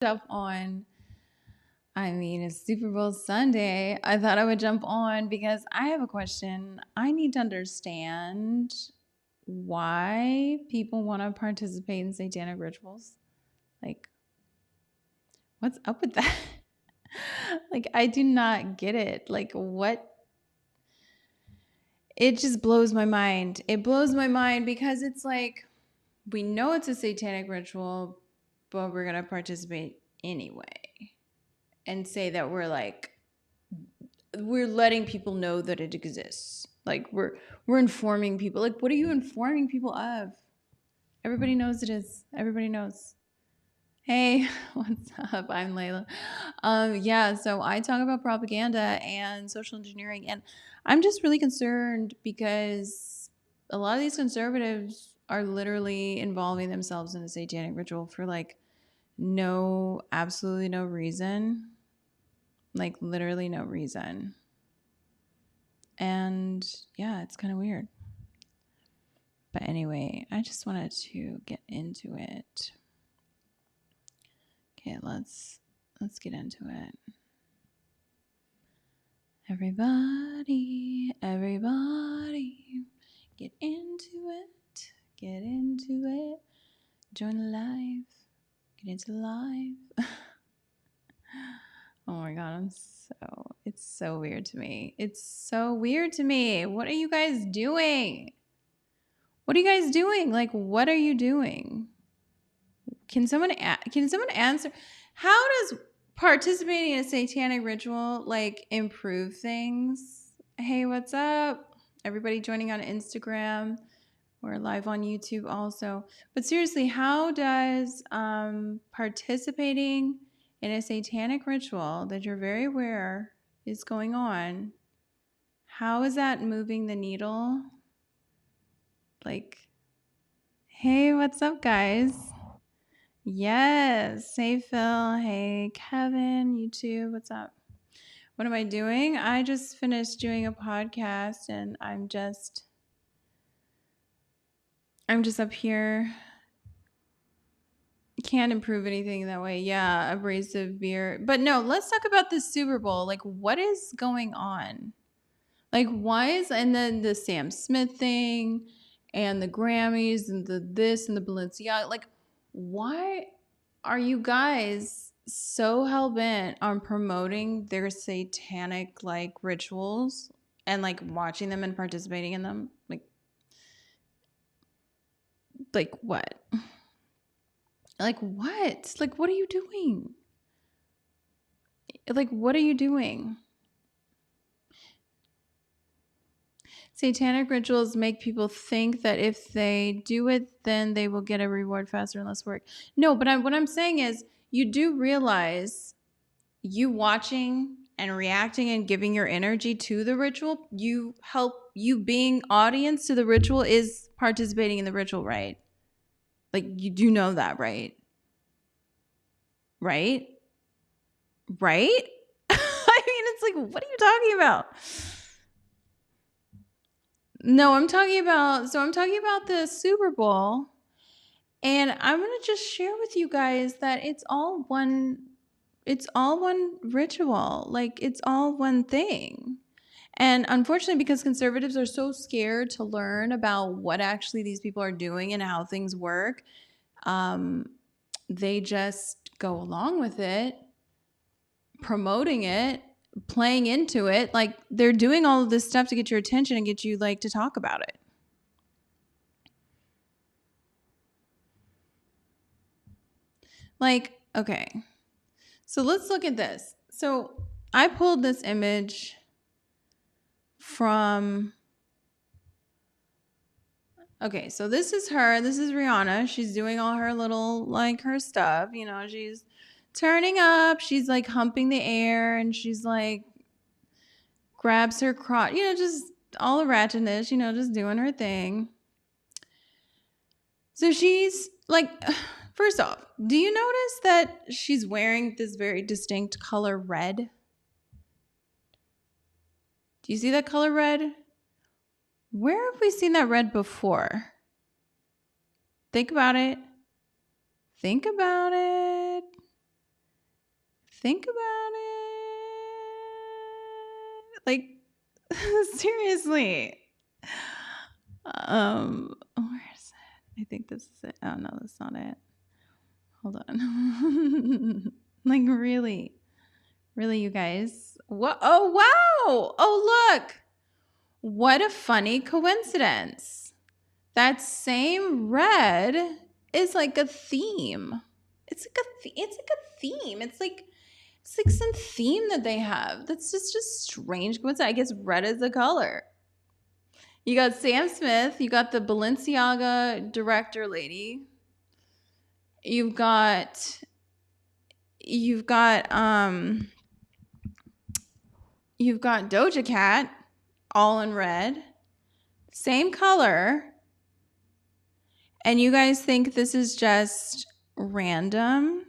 Jump on. I mean, it's Super Bowl Sunday. I thought I would jump on because I have a question. I need to understand why people want to participate in satanic rituals. Like, what's up with that? Like, I do not get it. Like, what? It just blows my mind. It blows my mind because it's like, we know it's a satanic ritual, but we're going to participate anyway and say that we're letting people know that it exists. Like we're informing people. Like, what are you informing people of? Everybody knows it is. Everybody knows. Hey, what's up? I'm Layla. Yeah, so I talk about propaganda and social engineering, and I'm just really concerned because a lot of these conservatives are literally involving themselves in a satanic ritual for like absolutely no reason. Like literally no reason. And yeah, it's kind of weird. But anyway, I just wanted to get into it. Okay, let's get into it. Everybody, get into it. Get into it. Join the live. Get into live. Oh my God, it's so weird to me. It's so weird to me. What are you guys doing? What are you guys doing? Like, what are you doing? Can someone answer? How does participating in a satanic ritual like improve things? Hey, what's up? Everybody joining on Instagram. We're live on YouTube also. But seriously, how does participating in a satanic ritual that you're very aware is going on, how is that moving the needle? Like, hey, what's up, guys? Yes. Hey, Phil. Hey, Kevin. You too. What's up? What am I doing? I just finished doing a podcast and I'm just up here. Can't improve anything that way. Yeah, abrasive beer. But no, let's talk about the Super Bowl. Like, what is going on? Like, why is, and then the Sam Smith thing and the Grammys and the this and the Balenciaga, like, why are you guys so hell-bent on promoting their satanic, like, rituals and, like, watching them and participating in them? Like what? Like, what? Like, what are you doing? Like, what are you doing? Satanic rituals make people think that if they do it, then they will get a reward faster and less work. No, but what I'm saying is you do realize you watching and reacting and giving your energy to the ritual, you being audience to the ritual is participating in the ritual, right? Like, you do know that, right? Right? Right? I mean, it's like, what are you talking about? No, I'm talking about the Super Bowl. And I'm going to just share with you guys that it's all one ritual. Like, it's all one thing. And unfortunately, because conservatives are so scared to learn about what actually these people are doing and how things work, they just go along with it, promoting it, playing into it. Like, they're doing all of this stuff to get your attention and get you, like, to talk about it. Like, okay. So let's look at this. So I pulled this image from, okay, so this is her. This is Rihanna. She's doing all her little, like, her stuff. You know, she's turning up. She's, like, humping the air. And she's, like, grabs her crotch. You know, just all the ratchetness. You know, just doing her thing. So she's, like, first off, do you notice that she's wearing this very distinct color red? Do you see that color red? Where have we seen that red before? Think about it. Think about it. think about it. Like, seriously. Where is it? I think this is it. Oh no, that's not it. Hold on. Like, really, you guys. What? Oh wow! Oh look! What a funny coincidence. That same red is like a theme. It's like a theme. It's like some theme that they have. That's just a strange coincidence. I guess red is the color. You got Sam Smith. You got the Balenciaga director lady. You've got Doja Cat, all in red, same color. And you guys think this is just random?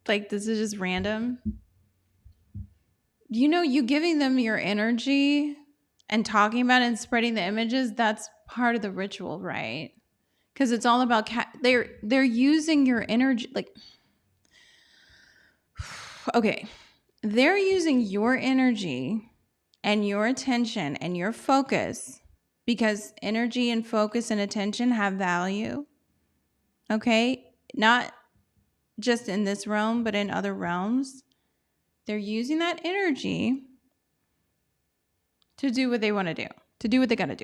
Like, this is just random? You know, you giving them your energy and talking about it and spreading the images, that's part of the ritual, right? Because it's all about they're using your energy. Like, okay, they're using your energy and your attention and your focus, because energy and focus and attention have value. Okay, not just in this realm, but in other realms. They're using that energy to do what they want to do what they got to do.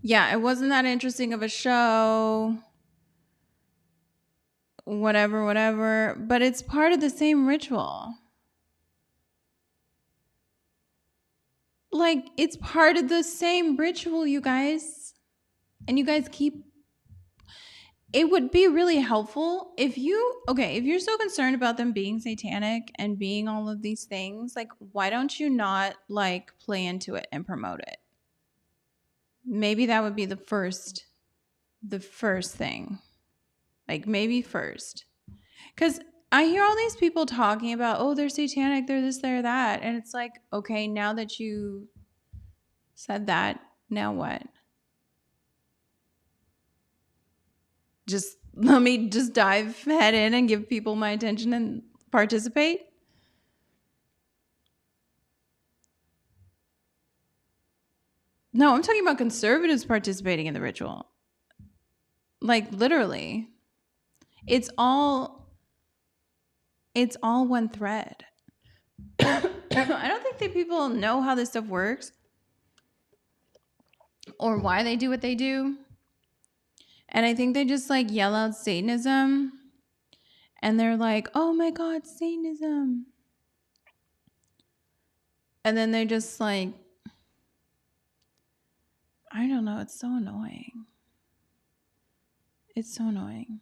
Yeah, it wasn't that interesting of a show. Whatever. But it's part of the same ritual. Like, it's part of the same ritual, you guys. And you guys keep... It would be really helpful if you're so concerned about them being satanic and being all of these things, like, why don't you not, like, play into it and promote it? Maybe that would be the first thing. Like, maybe first. Because I hear all these people talking about, oh, they're satanic, they're this, they're that. And it's like, okay, now that you said that, now what? Just let me just dive head in and give people my attention and participate? No, I'm talking about conservatives participating in the ritual. Like, literally. It's all one thread. I don't think that people know how this stuff works or why they do what they do. And I think they just, like, yell out Satanism and they're like, oh my God, Satanism. And then they just, like, I don't know. It's so annoying. It's so annoying.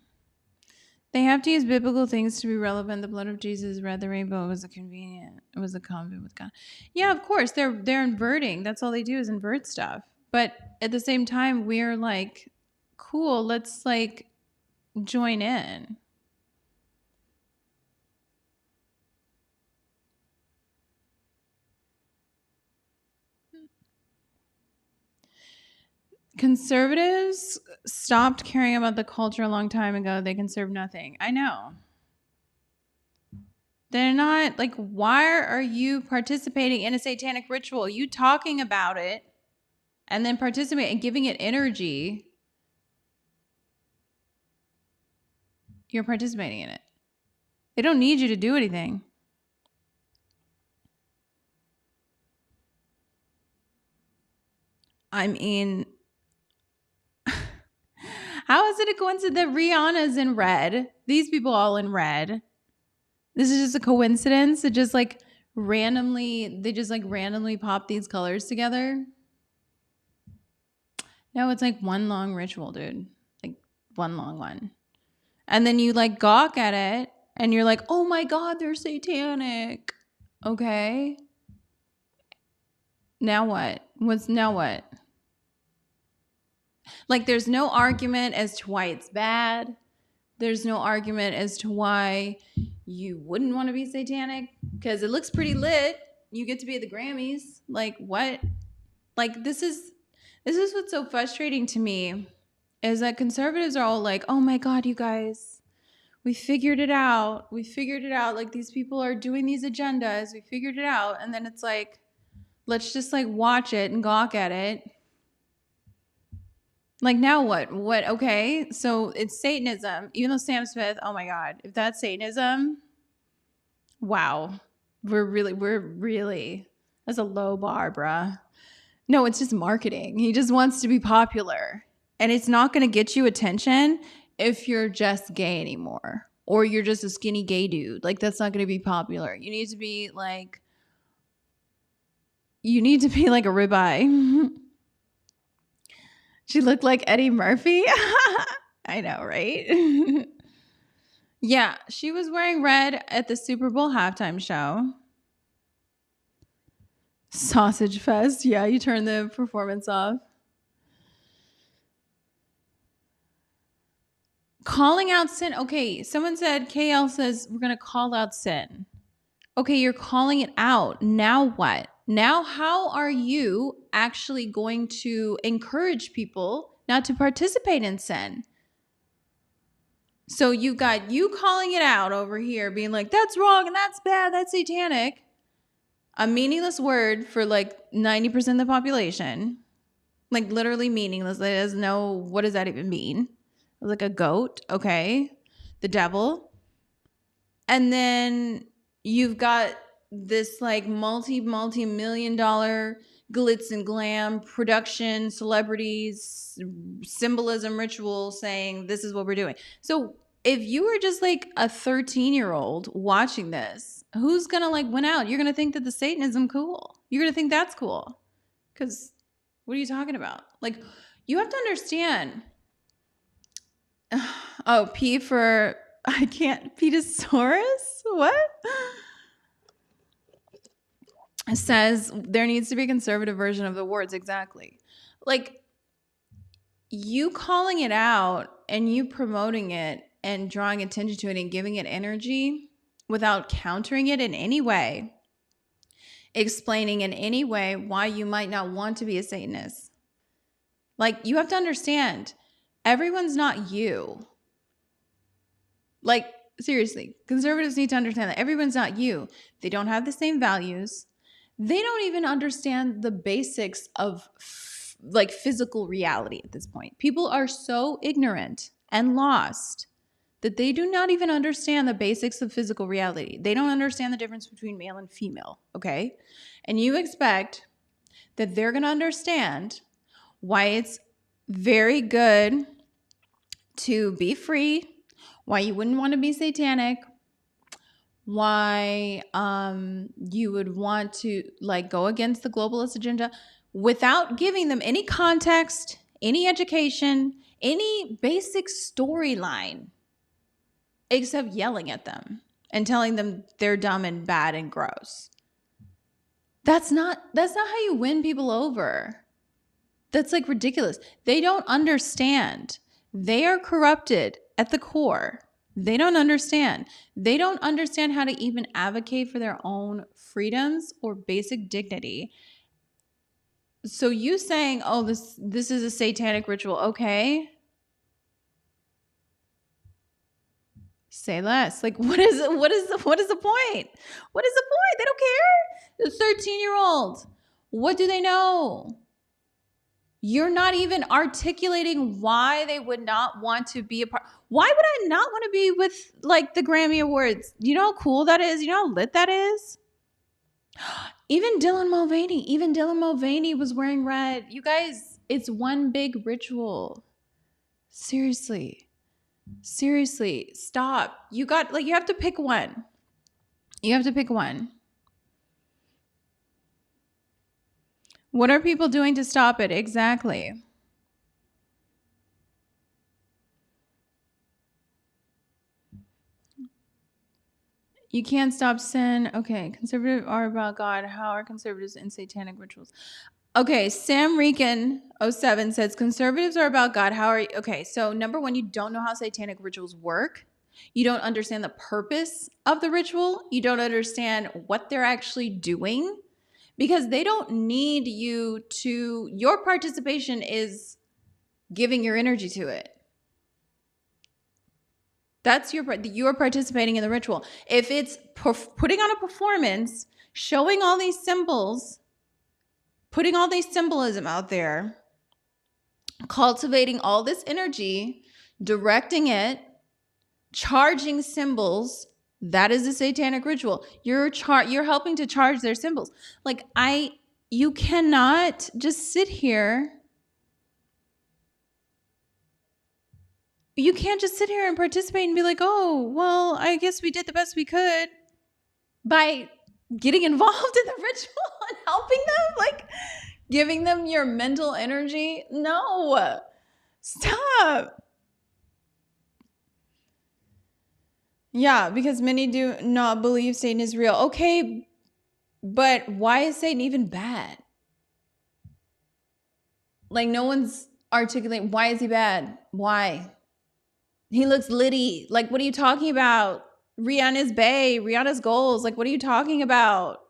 They have to use biblical things to be relevant. The blood of Jesus, red the rainbow, was a covenant with God. Yeah, of course. They're inverting. That's all they do is invert stuff. But at the same time, we're like, cool, let's, like, join in. Conservatives stopped caring about the culture a long time ago. They conserve nothing. I know. They're not, like, why are you participating in a satanic ritual? You talking about it and then participating and giving it energy. You're participating in it. They don't need you to do anything. I mean, how is it a coincidence that Rihanna's in red? These people all in red. This is just a coincidence. It just, like, randomly pop these colors together. No, it's like one long ritual, dude. Like, one long one. And then you, like, gawk at it and you're like, oh my God, they're satanic. Okay. Now what? Now what? Like, there's no argument as to why it's bad. There's no argument as to why you wouldn't want to be satanic, because it looks pretty lit. You get to be at the Grammys. Like, what? Like, this is This is what's so frustrating to me is that conservatives are all like, oh my God, you guys, we figured it out. We figured it out. Like these people are doing these agendas. We figured it out. And then it's like, let's just like watch it and gawk at it. Like now what? What? Okay. So it's Satanism. Even though Sam Smith, oh my God, if that's Satanism, wow. We're really, that's a low bar, bruh. No, it's just marketing. He just wants to be popular. And it's not going to get you attention if you're just gay anymore. Or you're just a skinny gay dude. Like, that's not going to be popular. You need to be like a ribeye. She looked like Eddie Murphy. I know, right? Yeah, she was wearing red at the Super Bowl halftime show. Sausage Fest. Yeah, you turn the performance off. Calling out sin. Okay, someone said, KL says, we're going to call out sin. Okay, you're calling it out. Now what? Now, how are you actually going to encourage people not to participate in sin? So you got you calling it out over here, being like, that's wrong and that's bad, that's satanic. A meaningless word for like 90% of the population. Like literally meaningless. It doesn't know, what does that even mean? Like a goat, okay? The devil. And then you've got this like multi-million dollar glitz and glam production, celebrities, symbolism, ritual saying this is what we're doing. So if you were just like a 13-year-old watching this, who's gonna like win out? You're gonna think that the Satanism cool. You're gonna think that's cool. Because what are you talking about? Like, you have to understand. Oh, P for I can't. Petasaurus? What? It says there needs to be a conservative version of the words. Exactly. Like, you calling it out and you promoting it and drawing attention to it and giving it energy without countering it in any way, explaining in any way why you might not want to be a Satanist. Like, you have to understand, everyone's not you. Like, seriously, conservatives need to understand that everyone's not you. They don't have the same values. They don't even understand the basics of like physical reality at this point. People are so ignorant and lost that they do not even understand the basics of physical reality. They don't understand the difference between male and female, okay? And you expect that they're going to understand why it's very good to be free, why you wouldn't want to be satanic, why you would want to like go against the globalist agenda without giving them any context, any education, any basic storyline, except yelling at them and telling them they're dumb and bad and gross. That's not how you win people over. That's like ridiculous. They don't understand. They are corrupted at the core. They don't understand. They don't understand how to even advocate for their own freedoms or basic dignity. So you saying, oh, this is a satanic ritual, okay? Say less. Like, what is the point? What is the point? They don't care. The 13-year-old. What do they know? You're not even articulating why they would not want to be a part. Why would I not want to be with like the Grammy Awards? You know how cool that is? You know how lit that is? Even Dylan Mulvaney was wearing red. You guys, it's one big ritual. Seriously, stop. You have to pick one. You have to pick one. What are people doing to stop it? Exactly. You can't stop sin. Okay, conservatives are about God. How are conservatives in satanic rituals? Okay, Sam Rican 07 says conservatives are about God. How are you? Okay, so number one, you don't know how satanic rituals work. You don't understand the purpose of the ritual. You don't understand what they're actually doing. because they don't need you to, your participation is giving your energy to it. That's you're participating in the ritual. If it's putting on a performance, showing all these symbols, putting all these symbolism out there, cultivating all this energy, directing it, charging symbols, that is a satanic ritual. You're helping to charge their symbols. Like you cannot just sit here. You can't just sit here and participate and be like, oh, well, I guess we did the best we could by getting involved in the ritual and helping them, like giving them your mental energy. No, stop. Yeah, because many do not believe Satan is real. Okay, but why is Satan even bad? Like, no one's articulating, why is he bad? Why? He looks litty. Like, what are you talking about? Rihanna's bae, Rihanna's goals. Like, what are you talking about?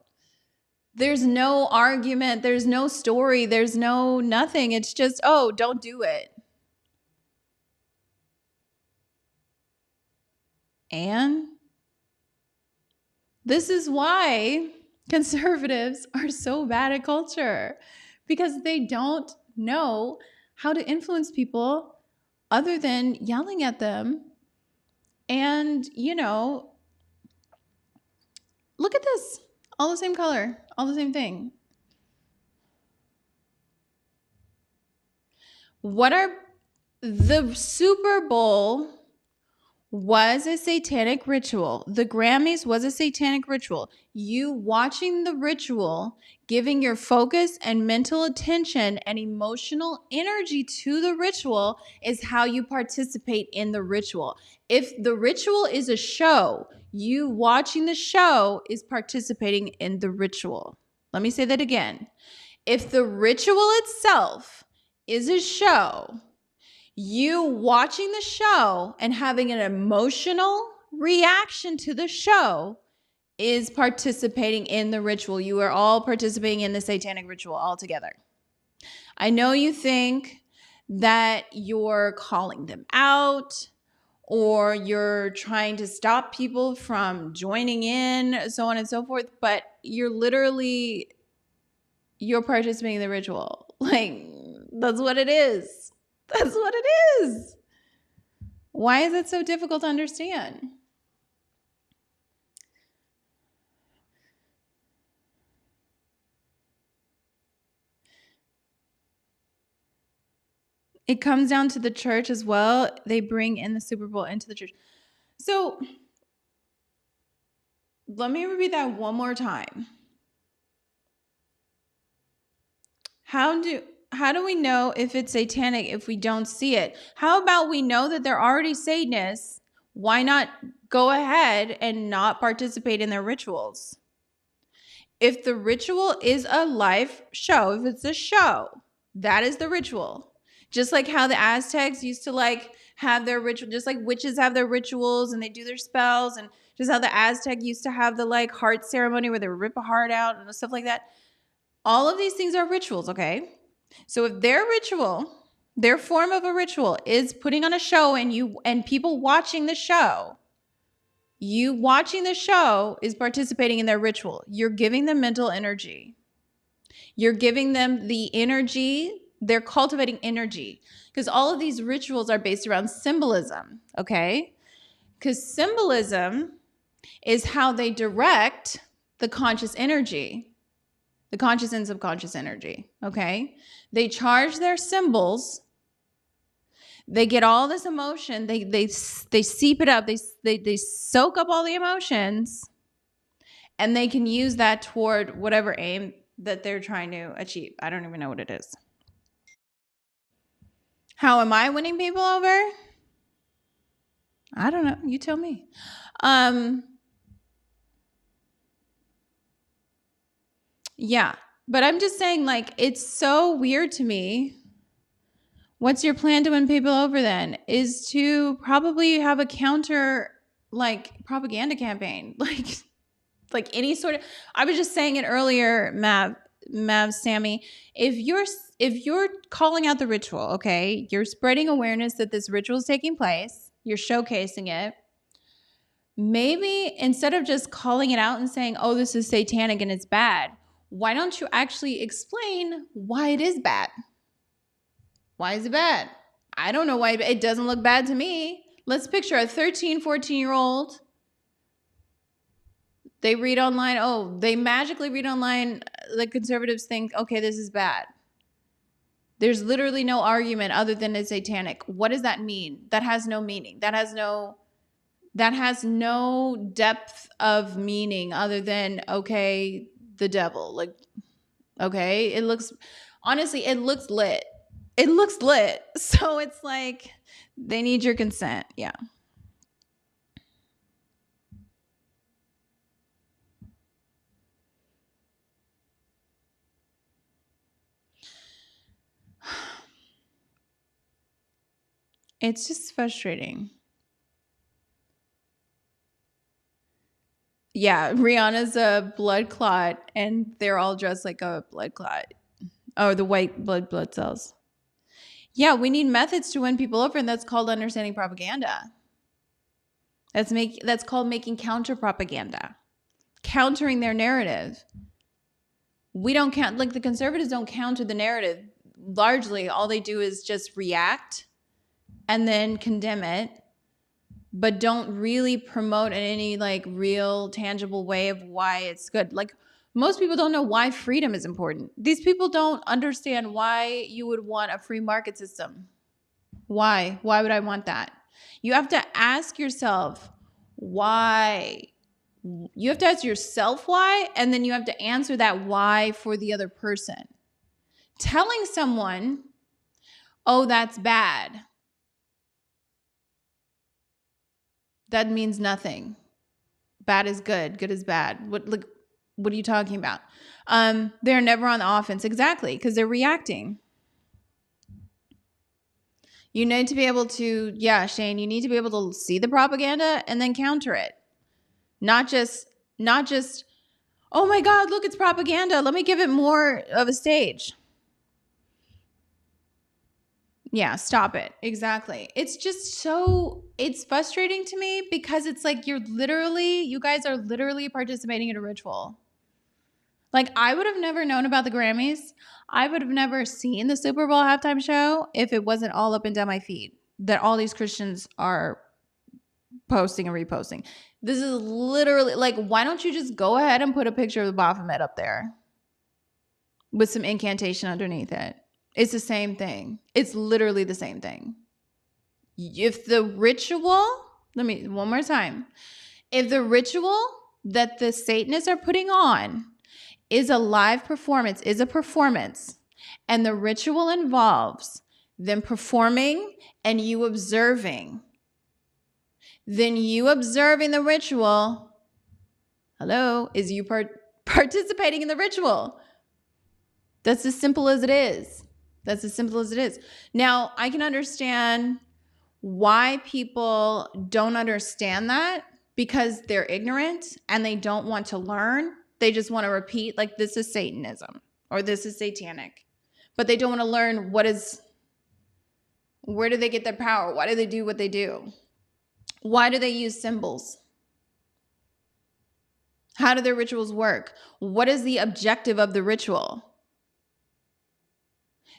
There's no argument. There's no story. There's no nothing. It's just, oh, don't do it. And this is why conservatives are so bad at culture, because they don't know how to influence people other than yelling at them. And, look at this. All the same color, all the same thing. The Super Bowl was a satanic ritual. The Grammys was a satanic ritual. You watching the ritual, giving your focus and mental attention and emotional energy to the ritual is how you participate in the ritual. If the ritual is a show, you watching the show is participating in the ritual. Let me say that again. If the ritual itself is a show, you watching the show and having an emotional reaction to the show is participating in the ritual. You are all participating in the satanic ritual all together. I know you think that you're calling them out or you're trying to stop people from joining in, so on and so forth, but you're participating in the ritual. Like, that's what it is. That's what it is. Why is it so difficult to understand? It comes down to the church as well. They bring in the Super Bowl into the church. So let me repeat that one more time. How do we know if it's satanic if we don't see it? How about we know that they're already Satanists? Why not go ahead and not participate in their rituals? If the ritual is a live show, if it's a show, that is the ritual. Just like how the Aztecs used to have their ritual, just like witches have their rituals and they do their spells, and just how the Aztec used to have the heart ceremony where they rip a heart out and stuff like that. All of these things are rituals, okay? So if their ritual, their form of a ritual is putting on a show and people watching the show, you watching the show is participating in their ritual. You're giving them mental energy. You're giving them the energy. They're cultivating energy because all of these rituals are based around symbolism, okay? Because symbolism is how they direct the conscious energy, the conscious and subconscious energy, okay? They charge their symbols. They get all this emotion. They seep it up. They soak up all the emotions, and they can use that toward whatever aim that they're trying to achieve. I don't even know what it is. How am I winning people over? I don't know. You tell me. Yeah, but I'm just saying, it's so weird to me. What's your plan to win people over then? Is to probably have a counter, propaganda campaign. Like any sort of, I was just saying it earlier, Sammy, if you're calling out the ritual, okay, you're spreading awareness that this ritual is taking place, you're showcasing it. Maybe instead of just calling it out and saying, oh, this is satanic and it's bad, why don't you actually explain why it is bad? Why is it bad? I don't know why it doesn't look bad to me. Let's picture a 13, 14-year-old. They read online. Oh, they magically read online. The conservatives think, okay, this is bad. There's literally no argument other than it's satanic. What does that mean? That has no meaning. That has no depth of meaning other than, okay, the devil. Like, okay, it looks lit. It looks lit. So it's like they need your consent. Yeah. It's just frustrating. Yeah, Rihanna's a blood clot, and they're all dressed like a blood clot. Oh, the white blood cells. Yeah, we need methods to win people over, and that's called understanding propaganda. That's called making counter propaganda, countering their narrative. We don't count, like the conservatives don't counter the narrative. Largely, all they do is just react and then condemn it, but don't really promote in any like real tangible way of why it's good. Like most people don't know why freedom is important. These people don't understand why you would want a free market system. Why? Why would I want that? You have to ask yourself why. You have to ask yourself why, and then you have to answer that why for the other person. Telling someone, oh, that's bad, that means nothing. Bad is good. Good is bad. What are you talking about? They're never on the offense. Exactly, because they're reacting. You need to be able to, yeah, Shane, you need to be able to see the propaganda and then counter it. Not just, oh my God, look, it's propaganda. Let me give it more of a stage. Yeah, stop it. Exactly. It's just it's frustrating to me because it's like you guys are literally participating in a ritual. Like I would have never known about the Grammys. I would have never seen the Super Bowl halftime show if it wasn't all up and down my feed that all these Christians are posting and reposting. This is literally like, why don't you just go ahead and put a picture of the Baphomet up there with some incantation underneath it? It's the same thing. It's literally the same thing. If the ritual, one more time. If the ritual that the Satanists are putting on is a live performance, is a performance, and the ritual involves them performing and you observing, then you observing the ritual, is you participating in the ritual. That's as simple as it is. That's as simple as it is. Now, I can understand why people don't understand that because they're ignorant and they don't want to learn. They just want to repeat like this is Satanism or this is satanic. But they don't want to learn where do they get their power? Why do they do what they do? Why do they use symbols? How do their rituals work? What is the objective of the ritual?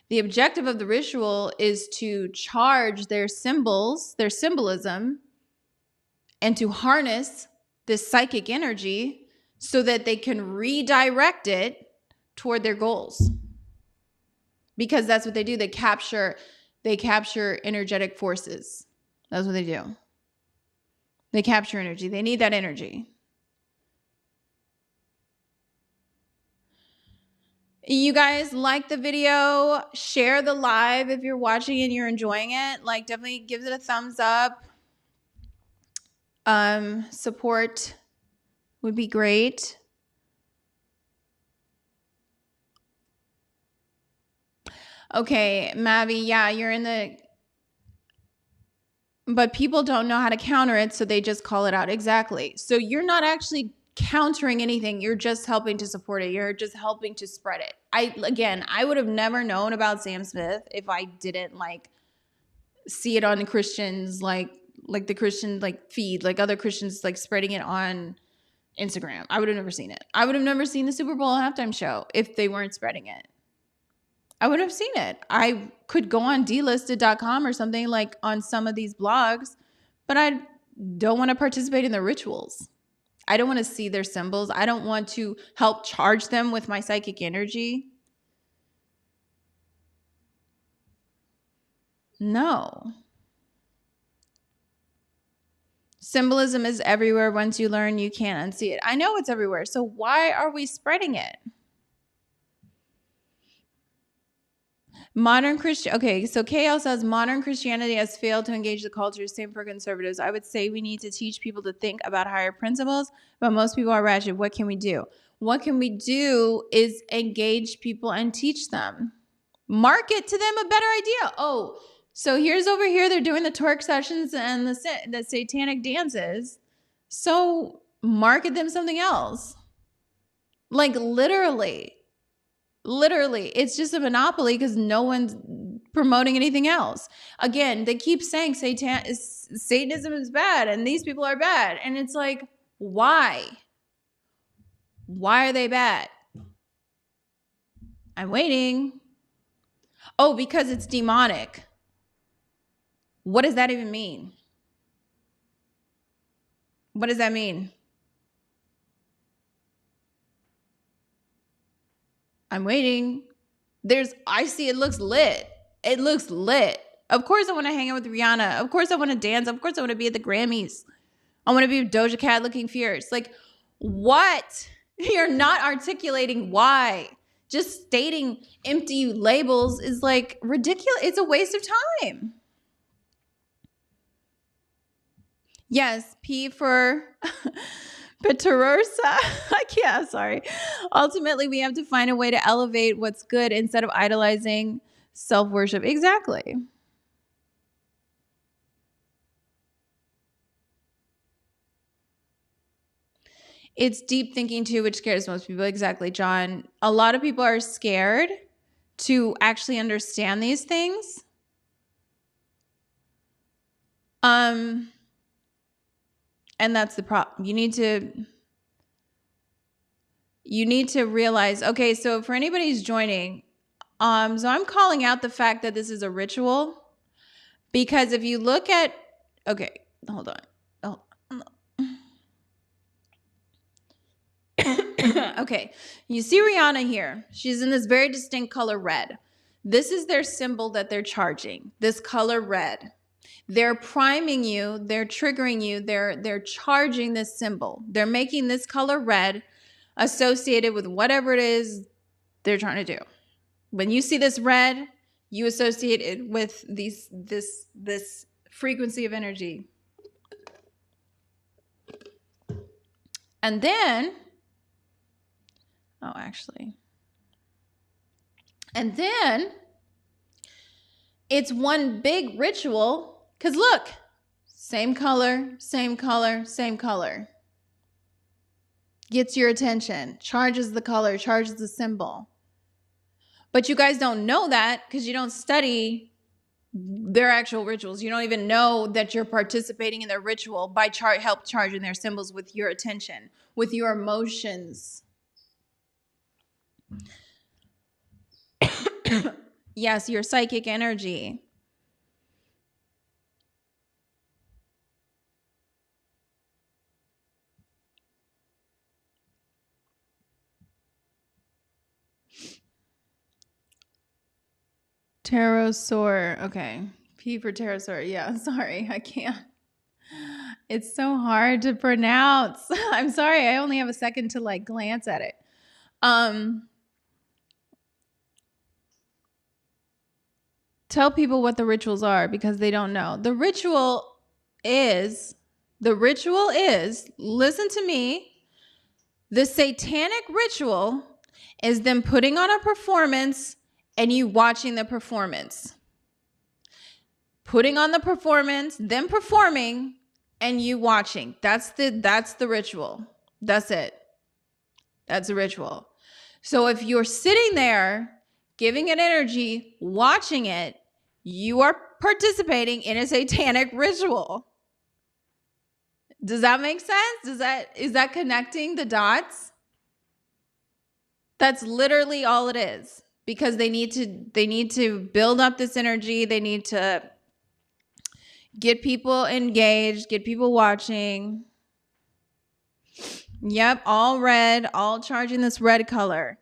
The objective of the ritual is to charge their symbols, their symbolism, and to harness this psychic energy so that they can redirect it toward their goals. Because that's what they do. They capture energetic forces. That's what they do. They capture energy. They need that energy. You guys like the video, share the live if you're watching and you're enjoying it. Like definitely give it a thumbs up. Support would be great. Okay, Mavi, yeah, you're in the... But people don't know how to counter it, so they just call it out. Exactly. So you're not actually countering anything. You're just helping to support it. You're just helping to spread it. I would have never known about Sam Smith if I didn't like see it on the Christians, like the Christian like feed, like other Christians like spreading it on Instagram. I would have never seen it. I would have never seen the Super Bowl halftime show if they weren't spreading it. I would have seen it. I could go on delisted.com or something like on some of these blogs, but I don't want to participate in the rituals. I don't want to see their symbols. I don't want to help charge them with my psychic energy. No. Symbolism is everywhere. Once you learn, you can't unsee it. I know it's everywhere. So why are we spreading it? Okay, so KL says modern Christianity has failed to engage the culture. Same for conservatives. I would say we need to teach people to think about higher principles, but most people are ratchet. What can we do? What can we do is engage people and teach them. Market to them a better idea. Oh, so here's over here, they're doing the twerk sessions and the satanic dances. So market them something else. Like literally, it's just a monopoly because no one's promoting anything else. Again, they keep saying Satanism is bad and these people are bad. And it's like, why? Why are they bad? I'm waiting. Oh, because it's demonic. What does that even mean? What does that mean? I'm waiting. I see it looks lit. It looks lit. Of course I want to hang out with Rihanna. Of course I want to dance. Of course I want to be at the Grammys. I want to be Doja Cat looking fierce. Like, what? You're not articulating why. Just stating empty labels is like ridiculous. It's a waste of time. Yes, P for Petarosa. Sorry. Ultimately, we have to find a way to elevate what's good instead of idolizing self-worship. Exactly. It's deep thinking too, which scares most people. Exactly, John. A lot of people are scared to actually understand these things. And that's the problem. You need to realize, okay, so for anybody who's joining, so I'm calling out the fact that this is a ritual, because if you look at, okay, hold on. Okay, you see Rihanna here. She's in this very distinct color red. This is their symbol that they're charging, this color red. They're priming you, they're triggering you, they're charging this symbol. They're making this color red associated with whatever it is they're trying to do. When you see this red, you associate it with this frequency of energy. And then, it's one big ritual. Because look, same color, same color, same color. Gets your attention, charges the color, charges the symbol. But you guys don't know that because you don't study their actual rituals. You don't even know that you're participating in their ritual by help charging their symbols with your attention, with your emotions. Yes, your psychic energy. Pterosaur. Okay. P for pterosaur. Yeah, sorry. I can't. It's so hard to pronounce. I'm sorry. I only have a second to like glance at it. Tell people what the rituals are because they don't know. The ritual is, listen to me. The satanic ritual is them putting on a performance and you watching the performance. Putting on the performance, them performing, and you watching. That's the ritual. That's it. That's a ritual. So if you're sitting there giving it energy, watching it, you are participating in a satanic ritual. Does that make sense? Is that connecting the dots? That's literally all it is. Because they need to build up this energy. They need to get people engaged, get people watching. Yep, all red, all charging this red color.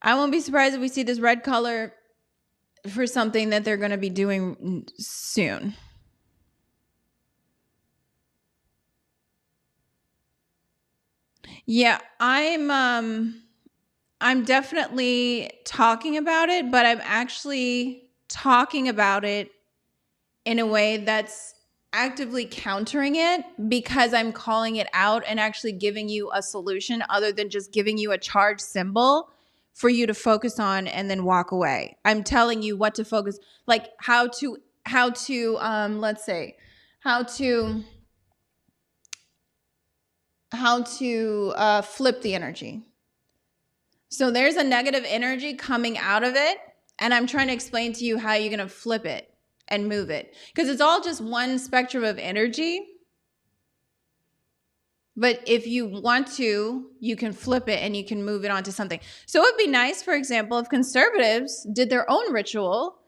I won't be surprised if we see this red color for something that they're going to be doing soon. Yeah, I'm definitely talking about it, but I'm actually talking about it in a way that's actively countering it because I'm calling it out and actually giving you a solution other than just giving you a charged symbol for you to focus on and then walk away. I'm telling you what to focus, like how to let's say how to flip the energy. So there's a negative energy coming out of it, and I'm trying to explain to you how you're going to flip it and move it. Because it's all just one spectrum of energy. But if you want to, you can flip it and you can move it onto something. So it would be nice, for example, if conservatives did their own ritual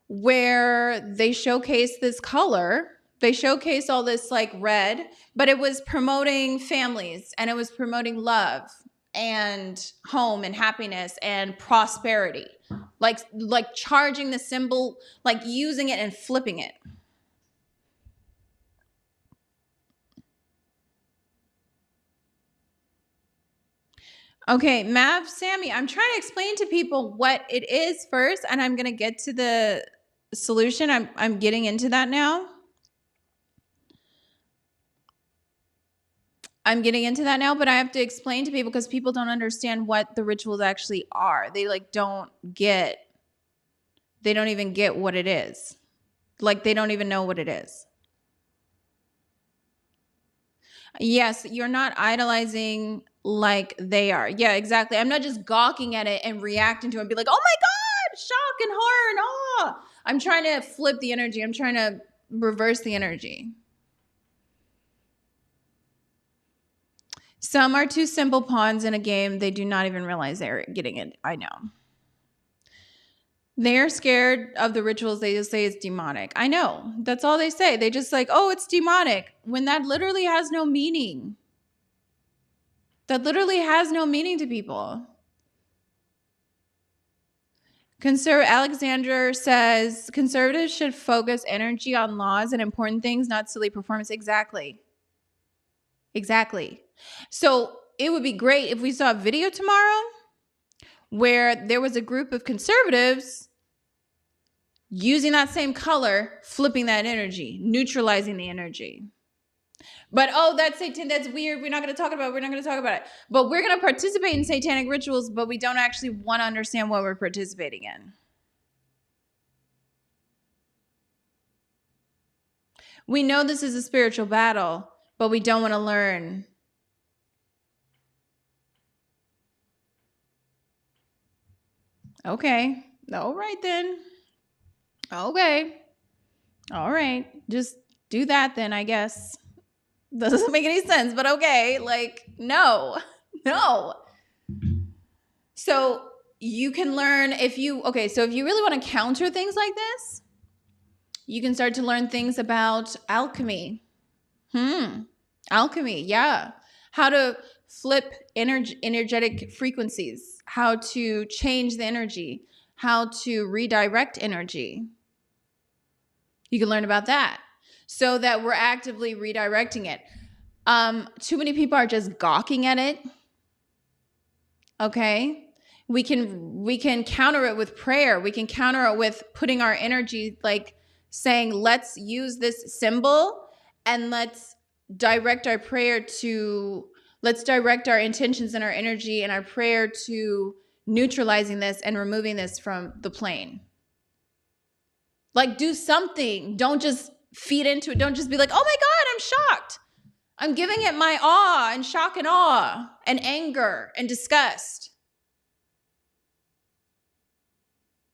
where they showcase this color. They showcase all this like red, but it was promoting families and it was promoting love and home and happiness and prosperity. Like charging the symbol, like using it and flipping it. Okay, Mav, Sammy, I'm trying to explain to people what it is first, and I'm going to get to the solution. I'm getting into that now. I'm getting into that now, but I have to explain to people because people don't understand what the rituals actually are. They don't even get what it is. Like they don't even know what it is. Yes, you're not idolizing like they are. Yeah, exactly. I'm not just gawking at it and reacting to it and be like, oh my God, shock and horror and awe. I'm trying to flip the energy. I'm trying to reverse the energy. Some are too simple pawns in a game. They do not even realize they're getting it. I know. They're scared of the rituals. They just say it's demonic. I know. That's all they say. They just like, oh, it's demonic. When that literally has no meaning. That literally has no meaning to people. Alexander says, conservatives should focus energy on laws and important things, not silly performance. Exactly. So it would be great if we saw a video tomorrow where there was a group of conservatives using that same color, flipping that energy, neutralizing the energy. But, oh, that's Satan, that's weird. We're not going to talk about it. But we're going to participate in satanic rituals, but we don't actually want to understand what we're participating in. We know this is a spiritual battle, but we don't want to learn. Okay. All right, then. Okay. All right. Just do that then, I guess. That doesn't make any sense, but okay. Like, no. So you can learn so if you really want to counter things like this, you can start to learn things about alchemy. Alchemy, yeah. How to flip energetic frequencies, how to change the energy, how to redirect energy. You can learn about that so that we're actively redirecting it. Too many people are just gawking at it. Okay? We can counter it with prayer. We can counter it with putting our energy, like saying, let's use this symbol and let's direct our intentions and our energy and our prayer to neutralizing this and removing this from the plane. Like, do something. Don't just feed into it. Don't just be like, oh my God, I'm shocked. I'm giving it my awe and shock and awe and anger and disgust.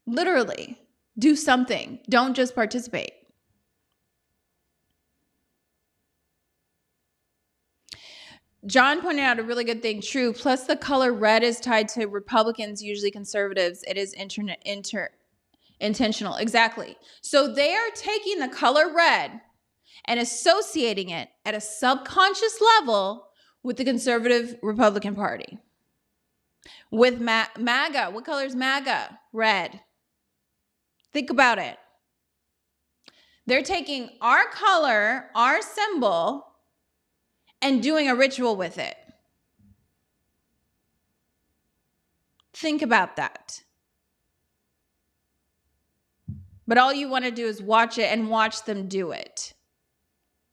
Literally, do something. Don't just participate. John pointed out a really good thing. True. Plus, the color red is tied to Republicans, usually conservatives. It is intentional. Exactly. So they are taking the color red and associating it at a subconscious level with the conservative Republican Party. With MAGA. What color is MAGA? Red. Think about it. They're taking our color, our symbol, and doing a ritual with it. Think about that. But all you want to do is watch it and watch them do it.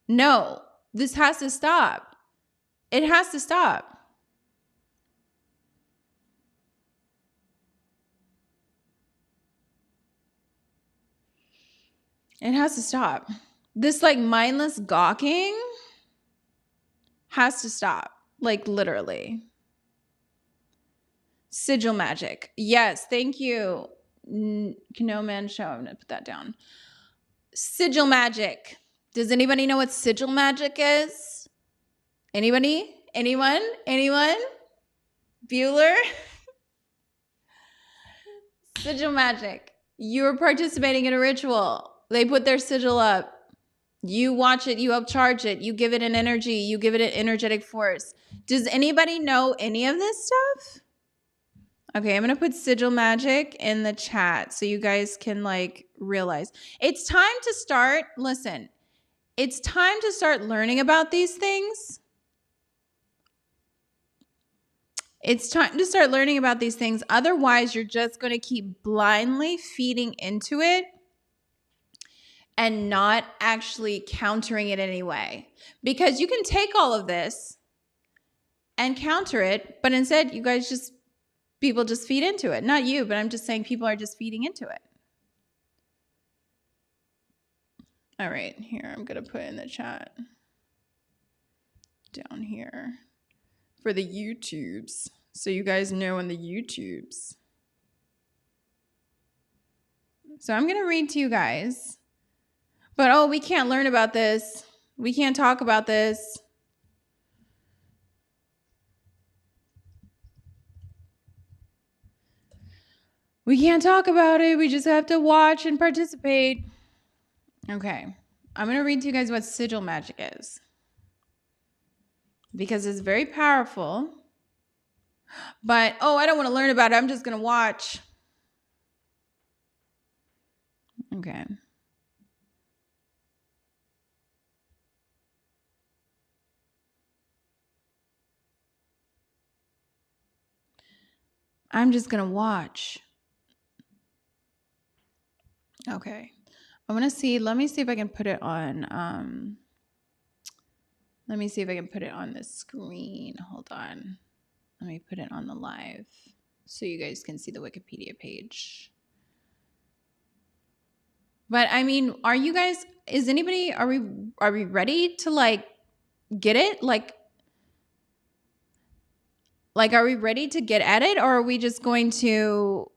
No, this has to stop. It has to stop. It has to stop. This like mindless gawking has to stop. Like literally. Sigil magic. Yes, thank you. No man show. I'm going to put that down. Sigil magic. Does anybody know what sigil magic is? Anybody? Anyone? Anyone? Bueller? Sigil magic. You're participating in a ritual. They put their sigil up. You watch it. You upcharge it. You give it an energy. You give it an energetic force. Does anybody know any of this stuff? Okay, I'm going to put sigil magic in the chat so you guys can like realize. It's time to start. Listen, it's time to start learning about these things. It's time to start learning about these things. Otherwise, you're just going to keep blindly feeding into it and not actually countering it anyway. Because you can take all of this and counter it, but instead you guys just, people just feed into it. Not you, but I'm just saying people are just feeding into it. All right, here, I'm going to put in the chat down here for the YouTubes. So you guys know in the YouTubes. So I'm going to read to you guys. But, oh, we can't learn about this. We can't talk about this. We can't talk about it. We just have to watch and participate. Okay. I'm going to read to you guys what sigil magic is. Because it's very powerful. But, oh, I don't want to learn about it. I'm just going to watch. Okay. I'm just going to watch. Okay. I want to see. Let me see if I can put it on. Let me see if I can put it on the screen. Hold on. Let me put it on the live so you guys can see the Wikipedia page. But I mean, are you guys, is anybody, are we ready to like get it? Like, are we ready to get at it, or are we just going to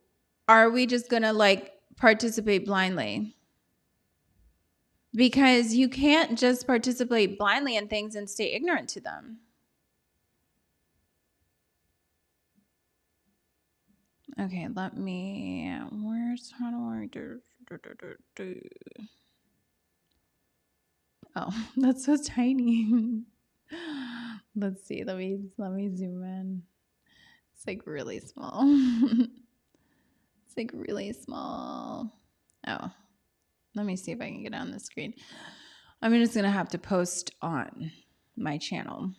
like participate blindly? Because you can't just participate blindly in things and stay ignorant to them. Okay, let me, how do I do? Oh, that's so tiny. Let's see, let me zoom in. It's like really small. It's like really small. Oh, let me see if I can get on the screen. I'm just going to have to post on my channel.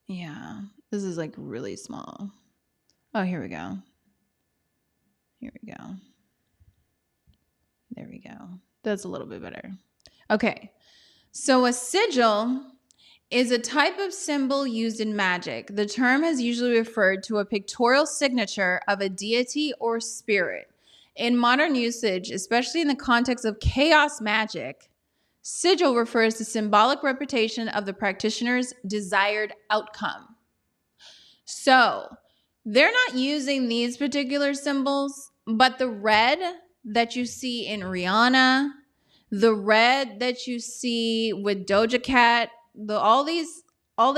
Yeah, this is like really small. Oh, here we go. Here we go. There we go. That's a little bit better. Okay, so a sigil is a type of symbol used in magic. The term has usually referred to a pictorial signature of a deity or spirit. In modern usage, especially in the context of chaos magic, Sigil refers to symbolic representation of the practitioner's desired outcome. So they're not using these particular symbols, but the red that you see in Rihanna, the red that you see with Doja Cat, all this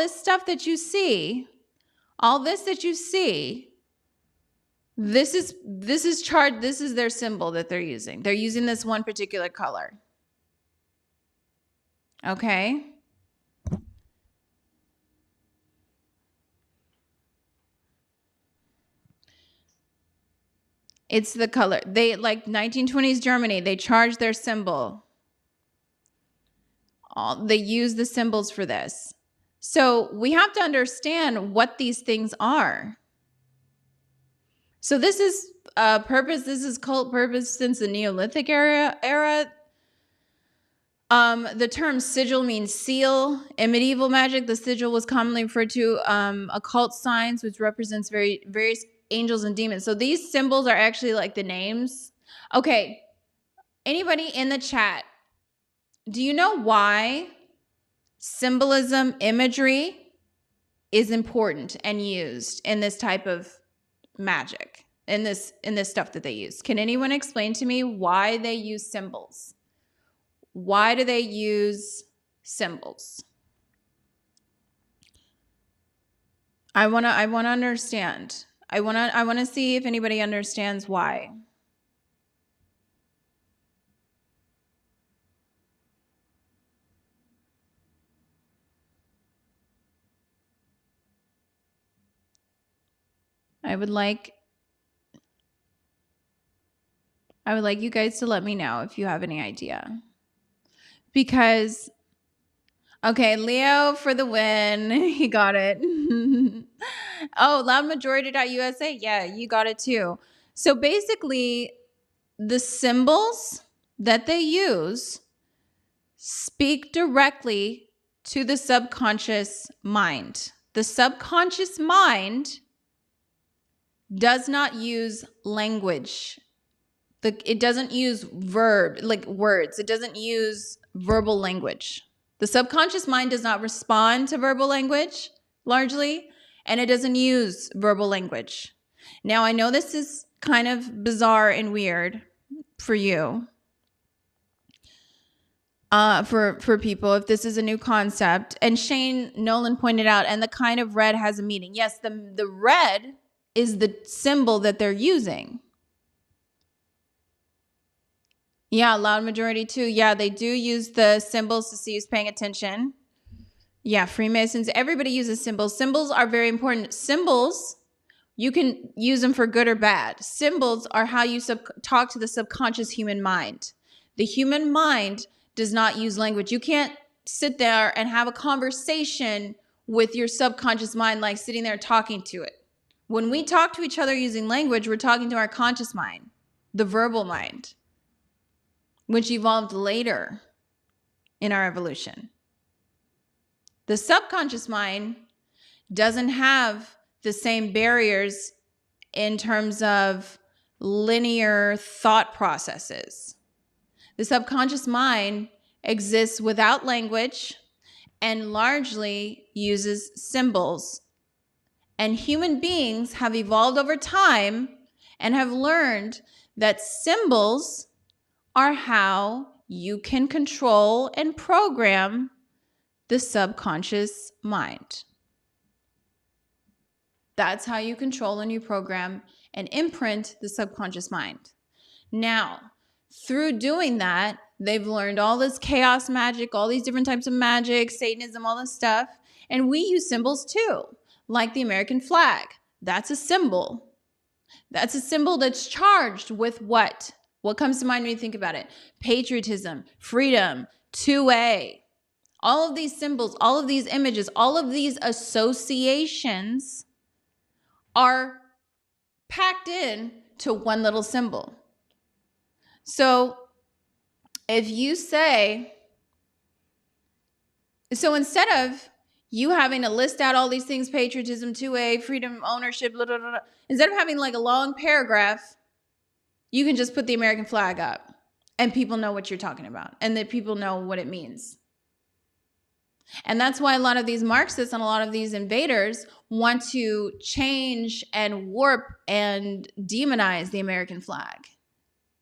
stuff that you see, all this that you see, this is their symbol that they're using. They're using this one particular color. Okay? It's the color. They, like 1920s Germany, they charged their symbol. They use the symbols for this. So we have to understand what these things are. So this is purpose. This is cult purpose since the Neolithic era. The term sigil means seal. In medieval magic, the sigil was commonly referred to occult signs, which represents various angels and demons. So these symbols are actually like the names. Okay, anybody in the chat, do you know why symbolism, imagery is important and used in this type of magic, in this stuff that they use? Can anyone explain to me why they use symbols? Why do they use symbols? I want to understand. I want to see if anybody understands why. I would like you guys to let me know if you have any idea. Because, okay, Leo for the win. He got it. Oh, loudmajority.usa. Yeah, you got it too. So basically, the symbols that they use speak directly to the subconscious mind. The subconscious mind does not use language. It doesn't use words. It doesn't use verbal language. The subconscious mind does not respond to verbal language largely, and it doesn't use verbal language. Now, I know this is kind of bizarre and weird for you, for people, if this is a new concept. And Shane Nolan pointed out, and the kind of red has a meaning. Yes, the red is the symbol that they're using. Yeah, loud majority too. Yeah, they do use the symbols to see who's paying attention. Yeah, Freemasons, everybody uses symbols. Symbols are very important. Symbols, you can use them for good or bad. Symbols are how you talk to the subconscious human mind. The human mind does not use language. You can't sit there and have a conversation with your subconscious mind like sitting there talking to it. When we talk to each other using language, we're talking to our conscious mind, the verbal mind, which evolved later in our evolution. The subconscious mind doesn't have the same barriers in terms of linear thought processes. The subconscious mind exists without language and largely uses symbols. And human beings have evolved over time and have learned that symbols are how you can control and program the subconscious mind. That's how you control and you program and imprint the subconscious mind. Now, through doing that, they've learned all this chaos magic, all these different types of magic, Satanism, all this stuff. And we use symbols too, like the American flag. That's a symbol. That's a symbol that's charged with what? What comes to mind when you think about it? Patriotism, freedom, 2A. All of these symbols, all of these images, all of these associations are packed in to one little symbol. So if you say, so instead of you having to list out all these things, patriotism, 2A, freedom, ownership, blah, blah, blah, instead of having like a long paragraph, you can just put the American flag up. and people know what you're talking about and that people know what it means. And that's why a lot of these Marxists and a lot of these invaders want to change and warp and demonize the American flag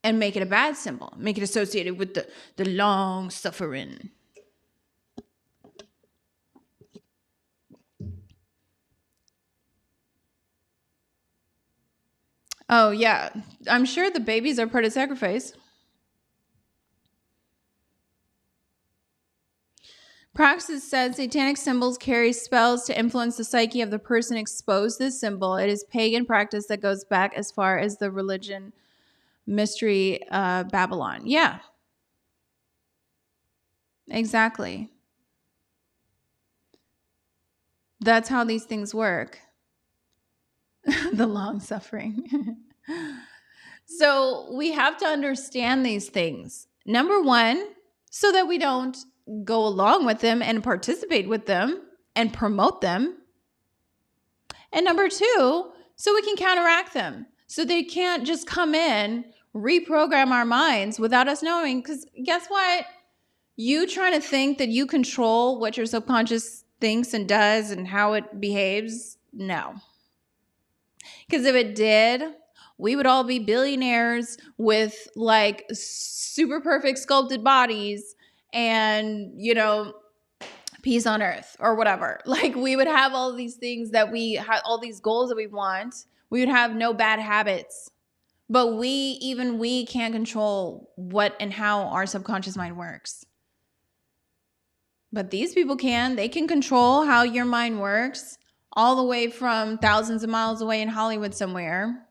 and make it a bad symbol, make it associated with the long suffering. Oh, yeah. I'm sure the babies are part of sacrifice. Praxis said satanic symbols carry spells to influence the psyche of the person exposed to this symbol. It is pagan practice that goes back as far as the religion mystery Babylon. Yeah. Exactly. That's how these things work. The long suffering. So we have to understand these things. Number one, so that we don't go along with them and participate with them and promote them. And number two, so we can counteract them. So they can't just come in, reprogram our minds without us knowing. Because guess what? You trying to think that you control what your subconscious thinks and does and how it behaves? No. Because if it did, we would all be billionaires with like super perfect sculpted bodies and, you know, peace on earth or whatever. Like we would have all these things that we have, all these goals that we want. We would have no bad habits. But we can't control what and how our subconscious mind works. But these people can. They can control how your mind works all the way from thousands of miles away in Hollywood somewhere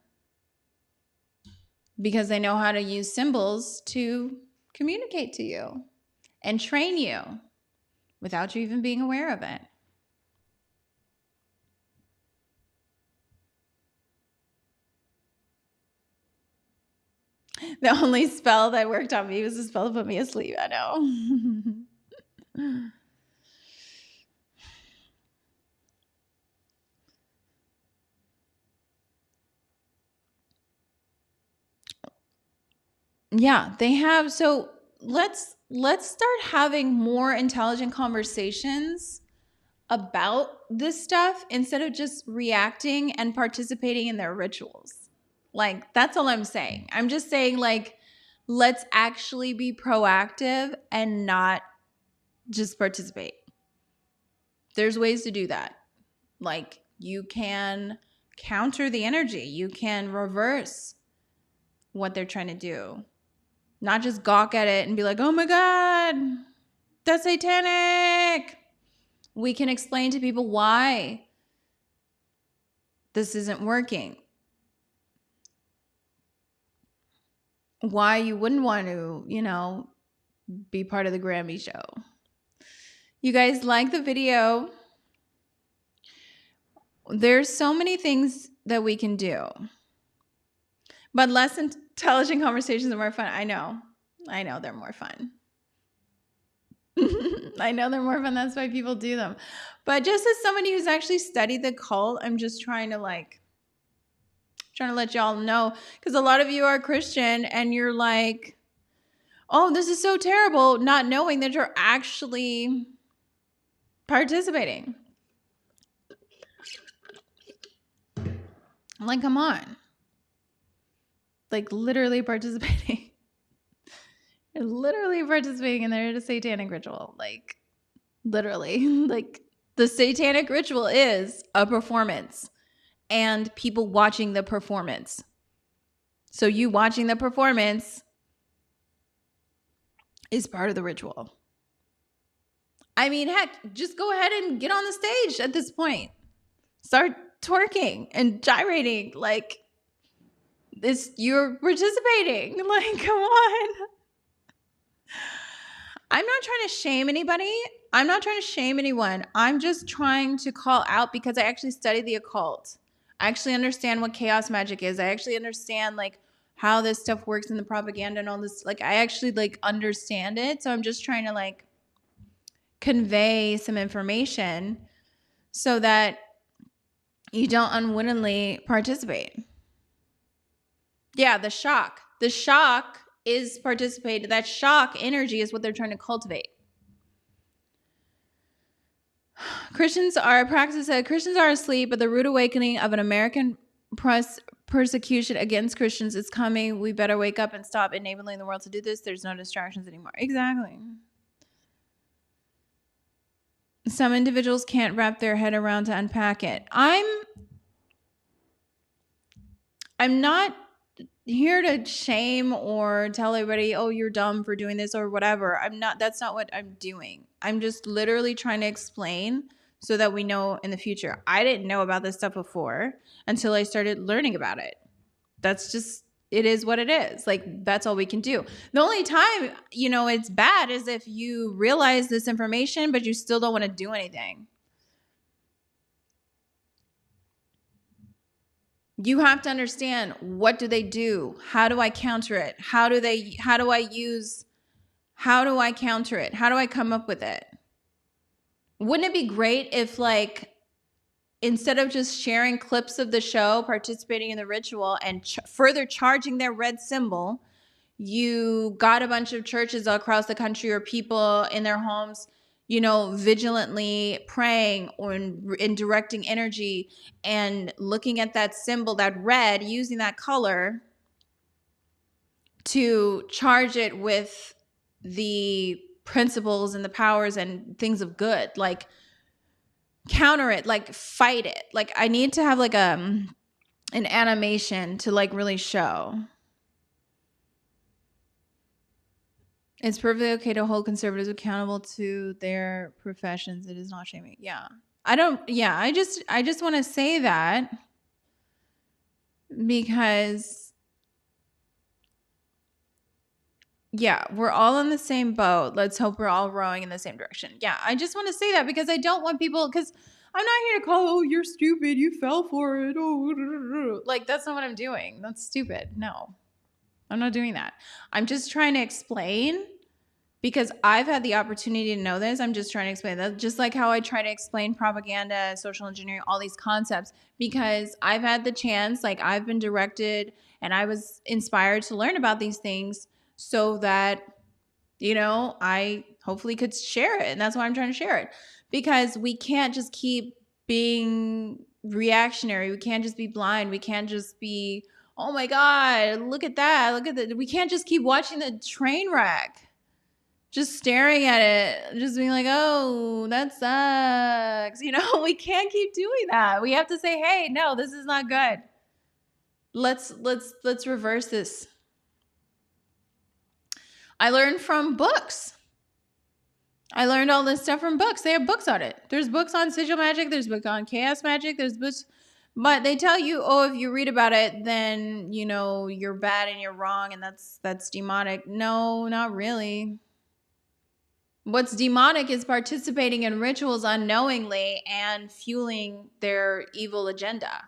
because they know how to use symbols to communicate to you and train you without you even being aware of it. The only spell that worked on me was the spell to put me asleep. I know. Yeah, they have. So let's start having more intelligent conversations about this stuff instead of just reacting and participating in their rituals. Like, that's all I'm saying. I'm just saying, like, let's actually be proactive and not just participate. There's ways to do that. Like, you can counter the energy. You can reverse what they're trying to do. Not just gawk at it and be like, oh my God, that's satanic. We can explain to people why this isn't working. Why you wouldn't want to, you know, be part of the Grammy show. You guys like the video? There's so many things that we can do. But less intelligent conversations are more fun. I know they're more fun. I know they're more fun. That's why people do them. But just as somebody who's actually studied the cult, I'm just trying to let y'all know, because a lot of you are Christian and you're like, oh, this is so terrible, not knowing that you're actually participating. I'm like, come on. Like, literally participating. You're literally participating in their satanic ritual. Like, literally. Like, the satanic ritual is a performance and people watching the performance. So you watching the performance is part of the ritual. I mean, heck, just go ahead and get on the stage at this point. Start twerking and gyrating. Like, you're participating. Like, come on. I'm not trying to shame anybody. I'm not trying to shame anyone. I'm just trying to call out because I actually studied the occult. I actually understand what chaos magic is. I actually understand like how this stuff works in the propaganda and all this. Like, I actually like understand it. So I'm just trying to like convey some information so that you don't unwittingly participate. Yeah, the shock. The shock is participated. That shock energy is what they're trying to cultivate. Christians are asleep, but the rude awakening of an American persecution against Christians is coming. We better wake up and stop enabling the world to do this. There's no distractions anymore. Exactly. Some individuals can't wrap their head around to unpack it. I'm not here to shame or tell everybody, oh, you're dumb for doing this or whatever. That's not what I'm doing. I'm just literally trying to explain so that we know in the future. I didn't know about this stuff before until I started learning about it. That's just, it is what it is. Like, that's all we can do. The only time, it's bad is if you realize this information, but you still don't want to do anything. You have to understand, what do they do? How do I counter it? How do I counter it? How do I come up with it? Wouldn't it be great if, like, instead of just sharing clips of the show, participating in the ritual, and further charging their red symbol, you got a bunch of churches across the country or people in their homes, vigilantly praying or in directing energy and looking at that symbol, that red, using that color to charge it with the principles and the powers and things of good, like counter it, like fight it. Like, I need to have like an animation to like really show. It's perfectly okay to hold conservatives accountable to their professions. It is not shaming. Yeah. I just want to say that because, yeah, we're all in the same boat. Let's hope we're all rowing in the same direction. Yeah, I just want to say that because I don't want people, because I'm not here to call, oh, you're stupid, you fell for it. Oh, like, that's not what I'm doing. That's stupid. No, I'm not doing that. I'm just trying to explain, because I've had the opportunity to know this. I'm just trying to explain that, just like how I try to explain propaganda, social engineering, all these concepts, because I've had the chance, like, I've been directed and I was inspired to learn about these things so that, I hopefully could share it. And that's why I'm trying to share it, because we can't just keep being reactionary. We can't just be blind. We can't just be, oh my God, look at that. Look at that. We can't just keep watching the train wreck. Just staring at it, just being like, oh, that sucks. We can't keep doing that. We have to say, hey, no, this is not good. Let's reverse this. I learned from books. I learned all this stuff from books. They have books on it. There's books on sigil magic. There's books on chaos magic. There's books, but they tell you, oh, if you read about it, then, you're bad and you're wrong and that's demonic. No, not really. What's demonic is participating in rituals unknowingly and fueling their evil agenda.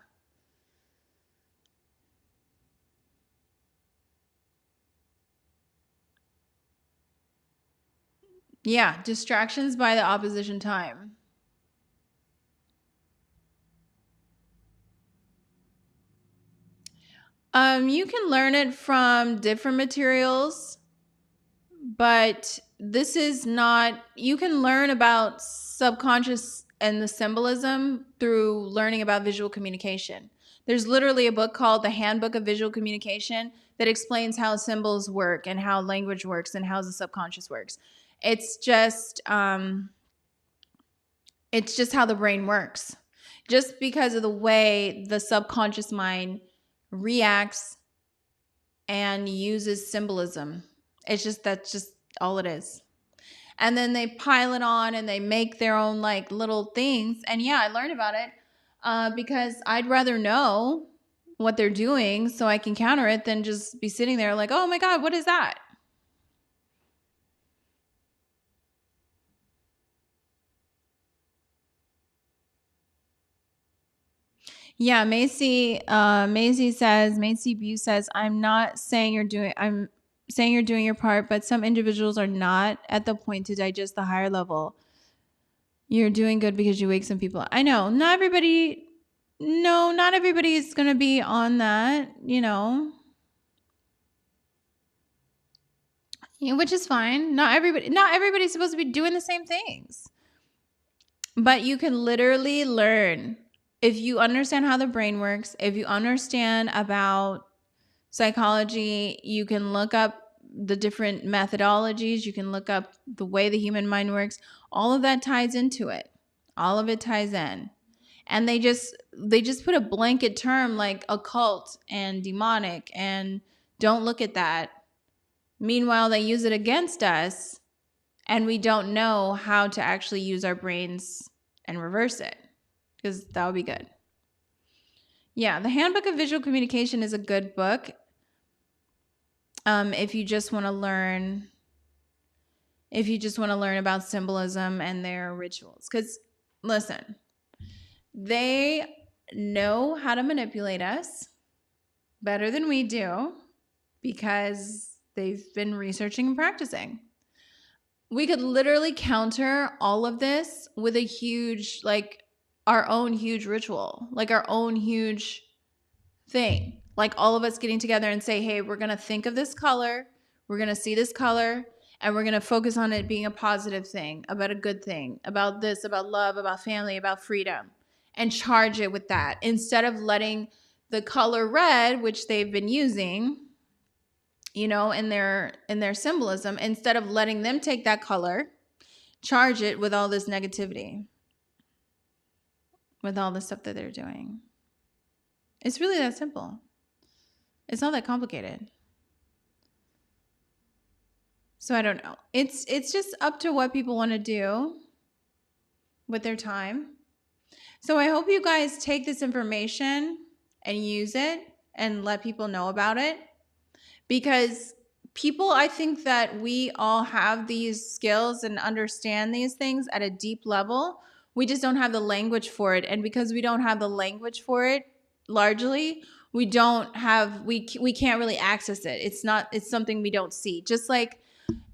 Yeah, distractions by the opposition time. You can learn it from different materials, but this is not, you can learn about subconscious and the symbolism through learning about visual communication. There's literally a book called The Handbook of Visual Communication that explains how symbols work and how language works and how the subconscious works. It's just how the brain works. Just because of the way the subconscious mind reacts and uses symbolism. That's just all it is. And then they pile it on and they make their own like little things. And yeah, I learned about it because I'd rather know what they're doing so I can counter it than just be sitting there like, oh my God, what is that? Yeah, Macy Buse says, I'm saying you're doing your part, but some individuals are not at the point to digest the higher level. You're doing good because you wake some people. I know, not everybody is going to be on that, Yeah, which is fine. Not everybody's supposed to be doing the same things. But you can literally learn if you understand how the brain works, if you understand about psychology, you can look up the different methodologies, you can look up the way the human mind works. All of that ties into it. All of it ties in. And they just put a blanket term like occult and demonic and don't look at that. Meanwhile, they use it against us and we don't know how to actually use our brains and reverse it, because that would be good. Yeah, the Handbook of Visual Communication is a good book. If you just want to learn about symbolism and their rituals, because listen, they know how to manipulate us better than we do because they've been researching and practicing. We could literally counter all of this with a huge, like our own huge ritual, like our own huge thing. Like all of us getting together and say, hey, we're going to think of this color. We're going to see this color and we're going to focus on it being a positive thing, about a good thing, about this, about love, about family, about freedom, and charge it with that instead of letting the color red, which they've been using, you know, in their symbolism, instead of letting them take that color, charge it with all this negativity, with all the stuff that they're doing. It's really that simple. It's not that complicated. So I don't know. It's just up to what people want to do with their time. So I hope you guys take this information and use it and let people know about it, because people, I think that we all have these skills and understand these things at a deep level. We just don't have the language for it. And because we don't have the language for it, largely, we can't really access it. It's something we don't see. Just like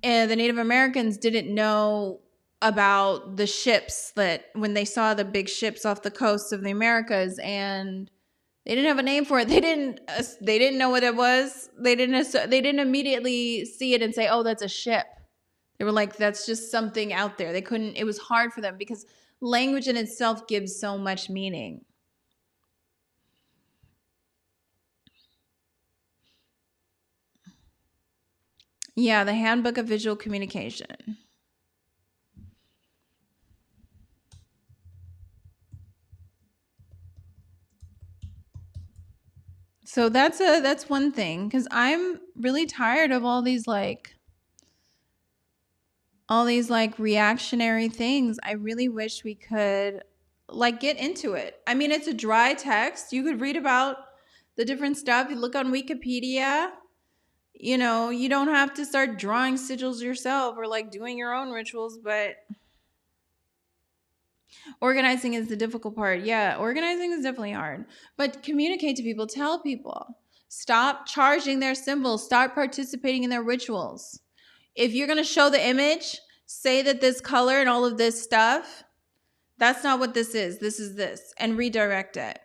the Native Americans didn't know about the ships, that when they saw the big ships off the coast of the Americas, and they didn't have a name for it. They didn't know what it was. They didn't immediately see it and say, "Oh, that's a ship." They were like, "That's just something out there." They couldn't. It was hard for them because language in itself gives so much meaning. Yeah, the Handbook of Visual Communication. So that's one thing, because I'm really tired of all these reactionary things. I really wish we could get into it. I mean, it's a dry text. You could read about the different stuff. You look on Wikipedia. You know, you don't have to start drawing sigils yourself or doing your own rituals, but organizing is the difficult part. Yeah, organizing is definitely hard. But communicate to people, tell people. Stop charging their symbols. Start participating in their rituals. If you're going to show the image, say that this color and all of this stuff, that's not what this is. This is this. And redirect it.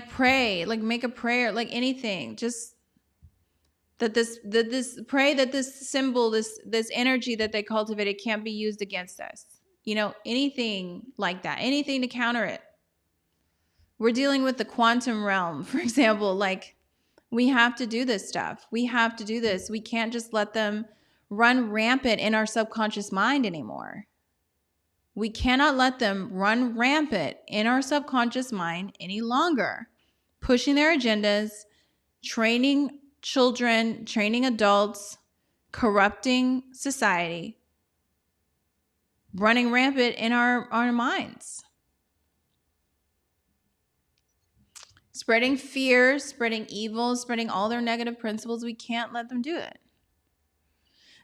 Pray, make a prayer, anything. Just pray that this symbol, this energy that they cultivated can't be used against us. You know, anything like that, anything to counter it. We're dealing with the quantum realm, for example. We have to do this stuff. We have to do this. We can't just let them run rampant in our subconscious mind anymore. We cannot let them run rampant in our subconscious mind any longer, pushing their agendas, training children, training adults, corrupting society, running rampant in our minds. Spreading fear, spreading evil, spreading all their negative principles. We can't let them do it.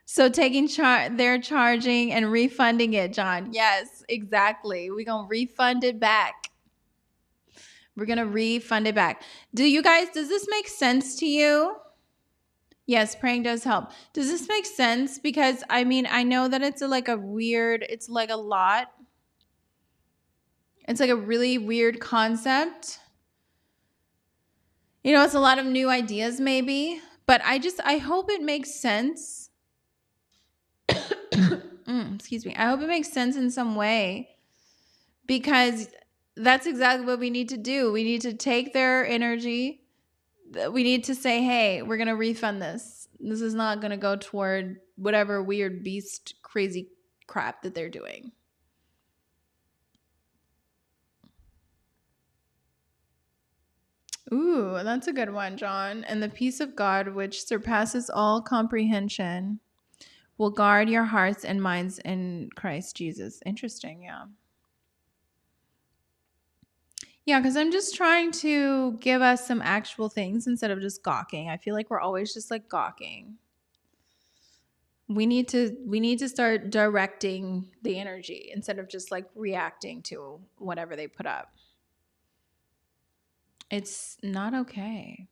So taking they're charging and refunding it, John. Yes, exactly. We're going to refund it back. We're going to refund it back. Does this make sense to you? Yes, praying does help. Does this make sense? Because I mean, I know that it's a lot. It's like a really weird concept. You know, it's a lot of new ideas maybe, But I hope it makes sense. Excuse me. I hope it makes sense in some way, because that's exactly what we need to do. We need to take their energy. We need to say, hey, we're going to refund this. This is not going to go toward whatever weird beast crazy crap that they're doing. Ooh, that's a good one, John. And the peace of God, which surpasses all comprehension, will guard your hearts and minds in Christ Jesus. Interesting, yeah. Yeah, because I'm just trying to give us some actual things instead of just gawking. I feel like we're always just like gawking. We need to start directing the energy instead of just like reacting to whatever they put up. It's not okay.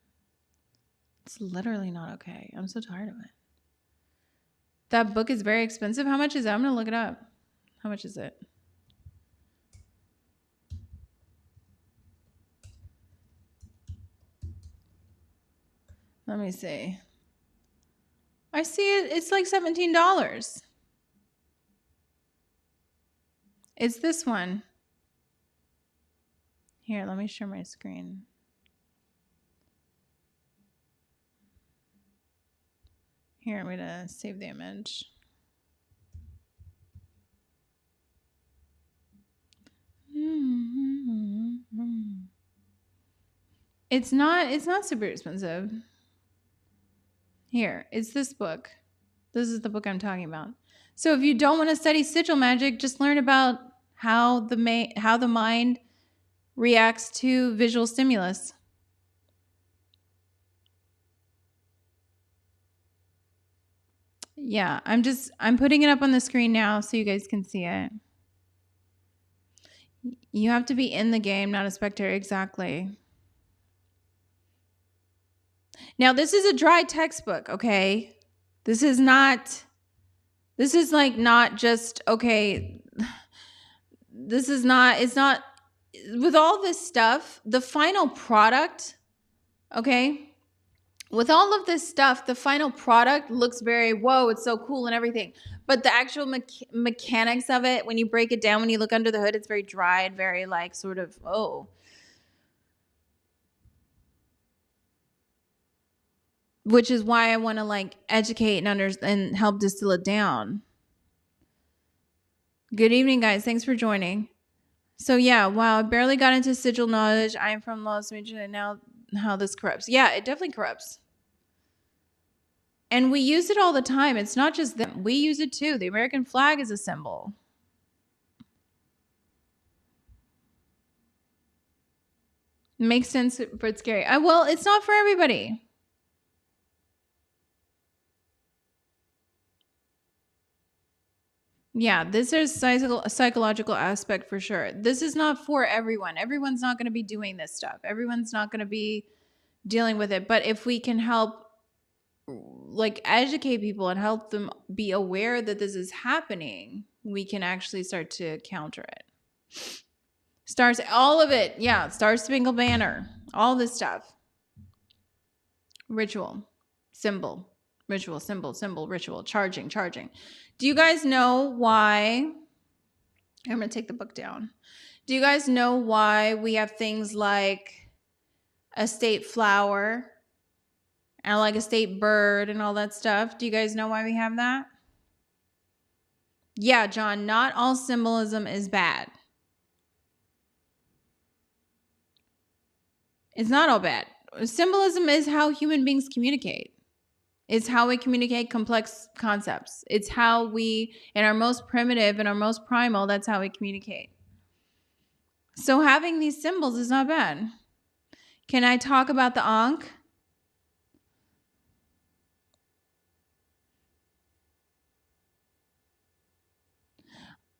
It's literally not okay. I'm so tired of it. That book is very expensive. How much is it? I'm going to look it up. How much is it? Let me see. I see it. It's like $17. It's this one. Here, let me share my screen. Here, I'm going to save the image. It's not super expensive. Here, it's this book. This is the book I'm talking about. So if you don't want to study sigil magic, just learn about how the mind reacts to visual stimulus. Yeah, I'm putting it up on the screen now so you guys can see it. You have to be in the game, not a spectator. Exactly. Now, this is a dry textbook, okay? This is like not just, okay, it's not, with all this stuff, the final product, okay? With all of this stuff, the final product looks very, whoa, it's so cool and everything. But the actual mechanics of it, when you break it down, when you look under the hood, it's very dry and very like sort of, oh. Which is why I want to like educate and help distill it down. Good evening, guys. Thanks for joining. So yeah, wow, I barely got into sigil knowledge. I am from Los Angeles, and now how this corrupts. Yeah, it definitely corrupts. And we use it all the time. It's not just them. We use it too. The American flag is a symbol. Makes sense, but it's scary. Well, it's not for everybody. Yeah, this is psychological aspect for sure. This is not for everyone. Everyone's not going to be doing this stuff. Everyone's not going to be dealing with it. But if we can help like educate people and help them be aware that this is happening, we can actually start to counter it. Stars, all of it. Yeah, Star Spangled Banner, all this stuff. Ritual, symbol, ritual, symbol, ritual, charging. Do you guys know why? I'm going to take the book down. Do you guys know why we have things like a state flower and like a state bird and all that stuff? Do you guys know why we have that? Yeah, John, not all symbolism is bad. It's not all bad. Symbolism is how human beings communicate. It's how we communicate complex concepts. It's how we, in our most primitive and our most primal, that's how we communicate. So having these symbols is not bad. Can I talk about the Ankh?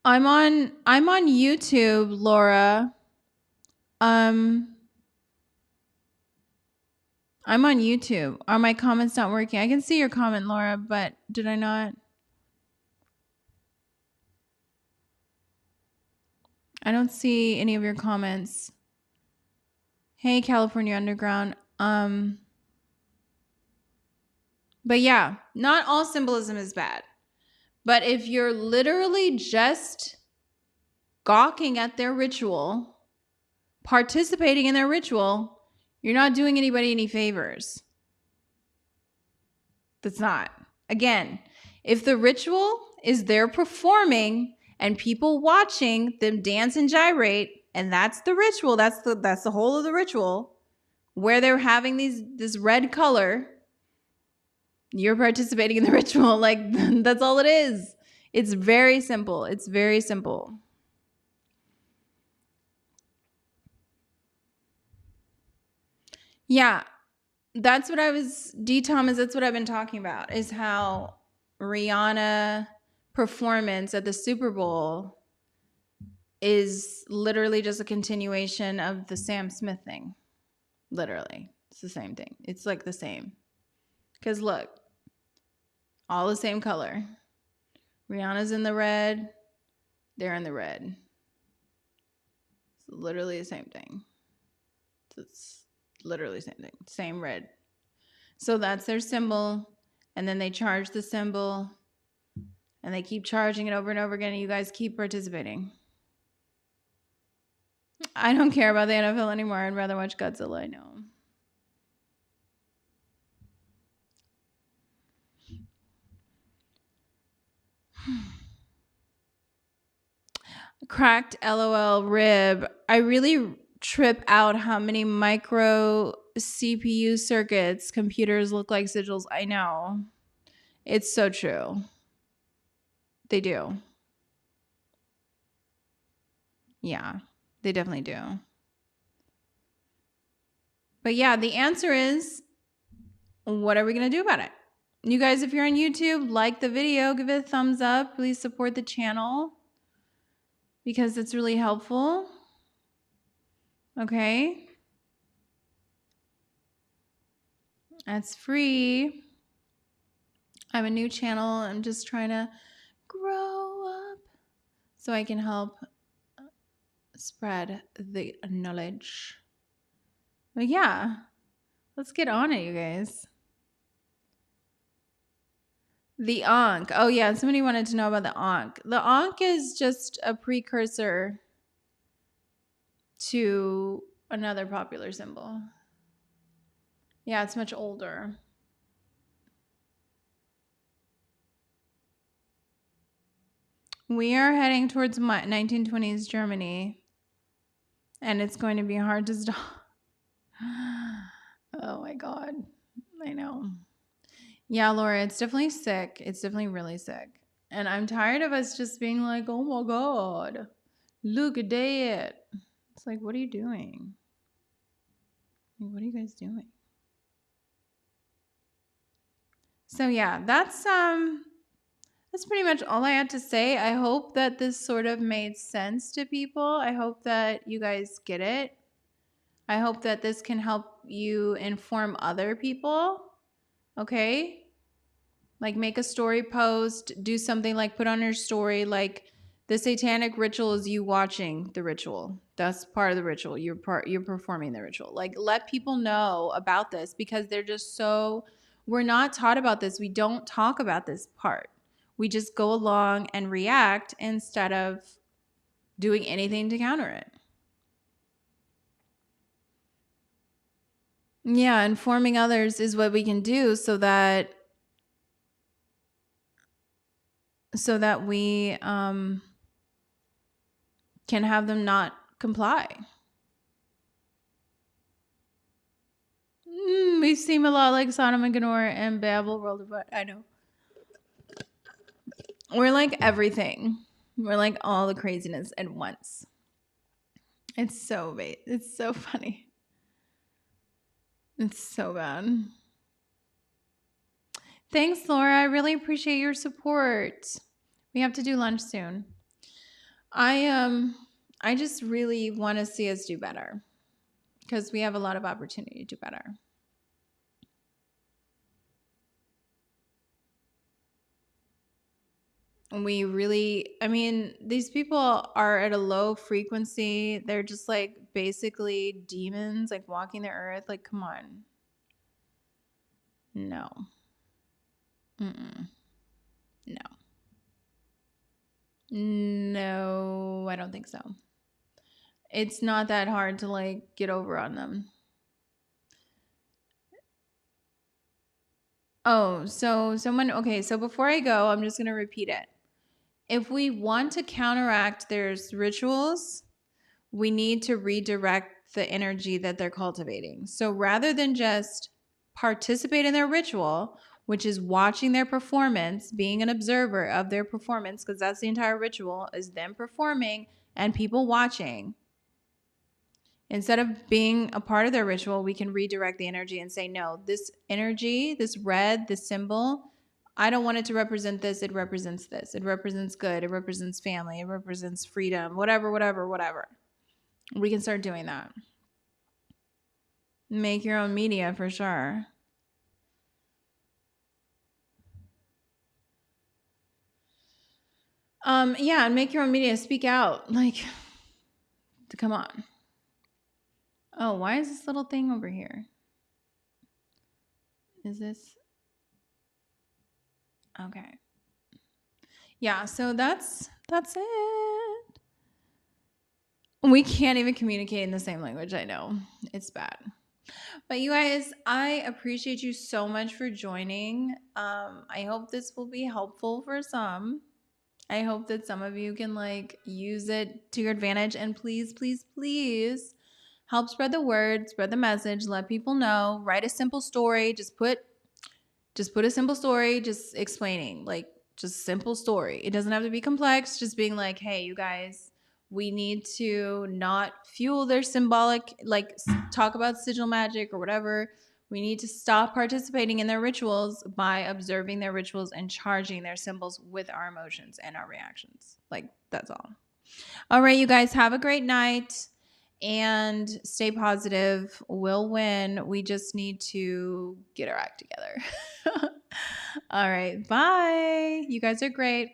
I'm on YouTube, Laura. I'm on YouTube. Are my comments not working? I can see your comment, Laura, but did I not? I don't see any of your comments. Hey, California Underground. But yeah, not all symbolism is bad. But if you're literally just gawking at their ritual, participating in their ritual, you're not doing anybody any favors. That's not. Again, if the ritual is they're performing and people watching them dance and gyrate, and that's the ritual, that's the whole of the ritual, where they're having this red color, you're participating in the ritual. Like, that's all it is. It's very simple. It's very simple. Yeah, that's what I was, D. Thomas, that's what I've been talking about, is how Rihanna performance at the Super Bowl is literally just a continuation of the Sam Smith thing. Literally. It's the same thing. It's like the same. Because look, all the same color. Rihanna's in the red. They're in the red. It's literally the same thing. It's literally the same thing. Same red. So that's their symbol. And then they charge the symbol. And they keep charging it over and over again. And you guys keep participating. I don't care about the NFL anymore. I'd rather watch Godzilla. I know. Cracked LOL rib. I really trip out how many micro CPU circuits computers look like sigils. I know. It's so true. They do. Yeah, they definitely do. But yeah, the answer is, what are we going to do about it? You guys, if you're on YouTube, like the video, give it a thumbs up. Please support the channel because it's really helpful. Okay. That's free. I have a new channel. I'm just trying to grow up so I can help spread the knowledge. But yeah, let's get on it, you guys. The Ankh. Oh yeah, somebody wanted to know about the Ankh. The Ankh is just a precursor to another popular symbol. Yeah, it's much older. We are heading towards 1920s Germany, and it's going to be hard to stop. Oh my God. I know. Yeah, Laura, it's definitely sick. It's definitely really sick. And I'm tired of us just being like, oh my God, look at that. It's like, what are you doing? Like, what are you guys doing? So yeah, that's pretty much all I had to say. I hope that this sort of made sense to people. I hope that you guys get it. I hope that this can help you inform other people. Okay? Like, make a story post, do something like put on your story like, the satanic ritual is you watching the ritual. That's part of the ritual. You're performing the ritual. Like, let people know about this because they're just so, we're not taught about this. We don't talk about this part. We just go along and react instead of doing anything to counter it. Yeah, informing others is what we can do so that we can have them not comply. We seem a lot like Sodom and Gomorrah and Babel World of What? I know. We're like everything. We're like all the craziness at once. It's so bad. It's so funny. It's so bad. Thanks, Laura. I really appreciate your support. We have to do lunch soon. I just really want to see us do better because we have a lot of opportunity to do better. We really, I mean, these people are at a low frequency. They're just like basically demons, like walking the earth. Like, come on. No. Mm-mm. No. No, I don't think so. It's not that hard to like get over on them. Oh, so someone, okay, so before I go, I'm just going to repeat it. If we want to counteract their rituals, we need to redirect the energy that they're cultivating. So rather than just participate in their ritual, which is watching their performance, being an observer of their performance, because that's the entire ritual, is them performing and people watching. Instead of being a part of their ritual, we can redirect the energy and say, no, this energy, this red, this symbol, I don't want it to represent this. It represents this. It represents good. It represents family. It represents freedom, whatever, whatever, whatever. We can start doing that. Make your own media for sure. Yeah, and make your own media. Speak out. Like, come on. Oh, why is this little thing over here? Is this okay? Yeah, so that's it. We can't even communicate in the same language. I know. It's bad. But you guys, I appreciate you so much for joining. I hope this will be helpful for some. I hope that some of you can like use it to your advantage, and please, please, please help spread the word, spread the message, let people know, write a simple story, just put a simple story just explaining, like just simple story. It doesn't have to be complex, just being like, hey, you guys, we need to not fuel their symbolic, like talk about sigil magic or whatever. We need to stop participating in their rituals by observing their rituals and charging their symbols with our emotions and our reactions. Like, that's all. All right, you guys, have a great night and stay positive. We'll win. We just need to get our act together. All right, bye. You guys are great.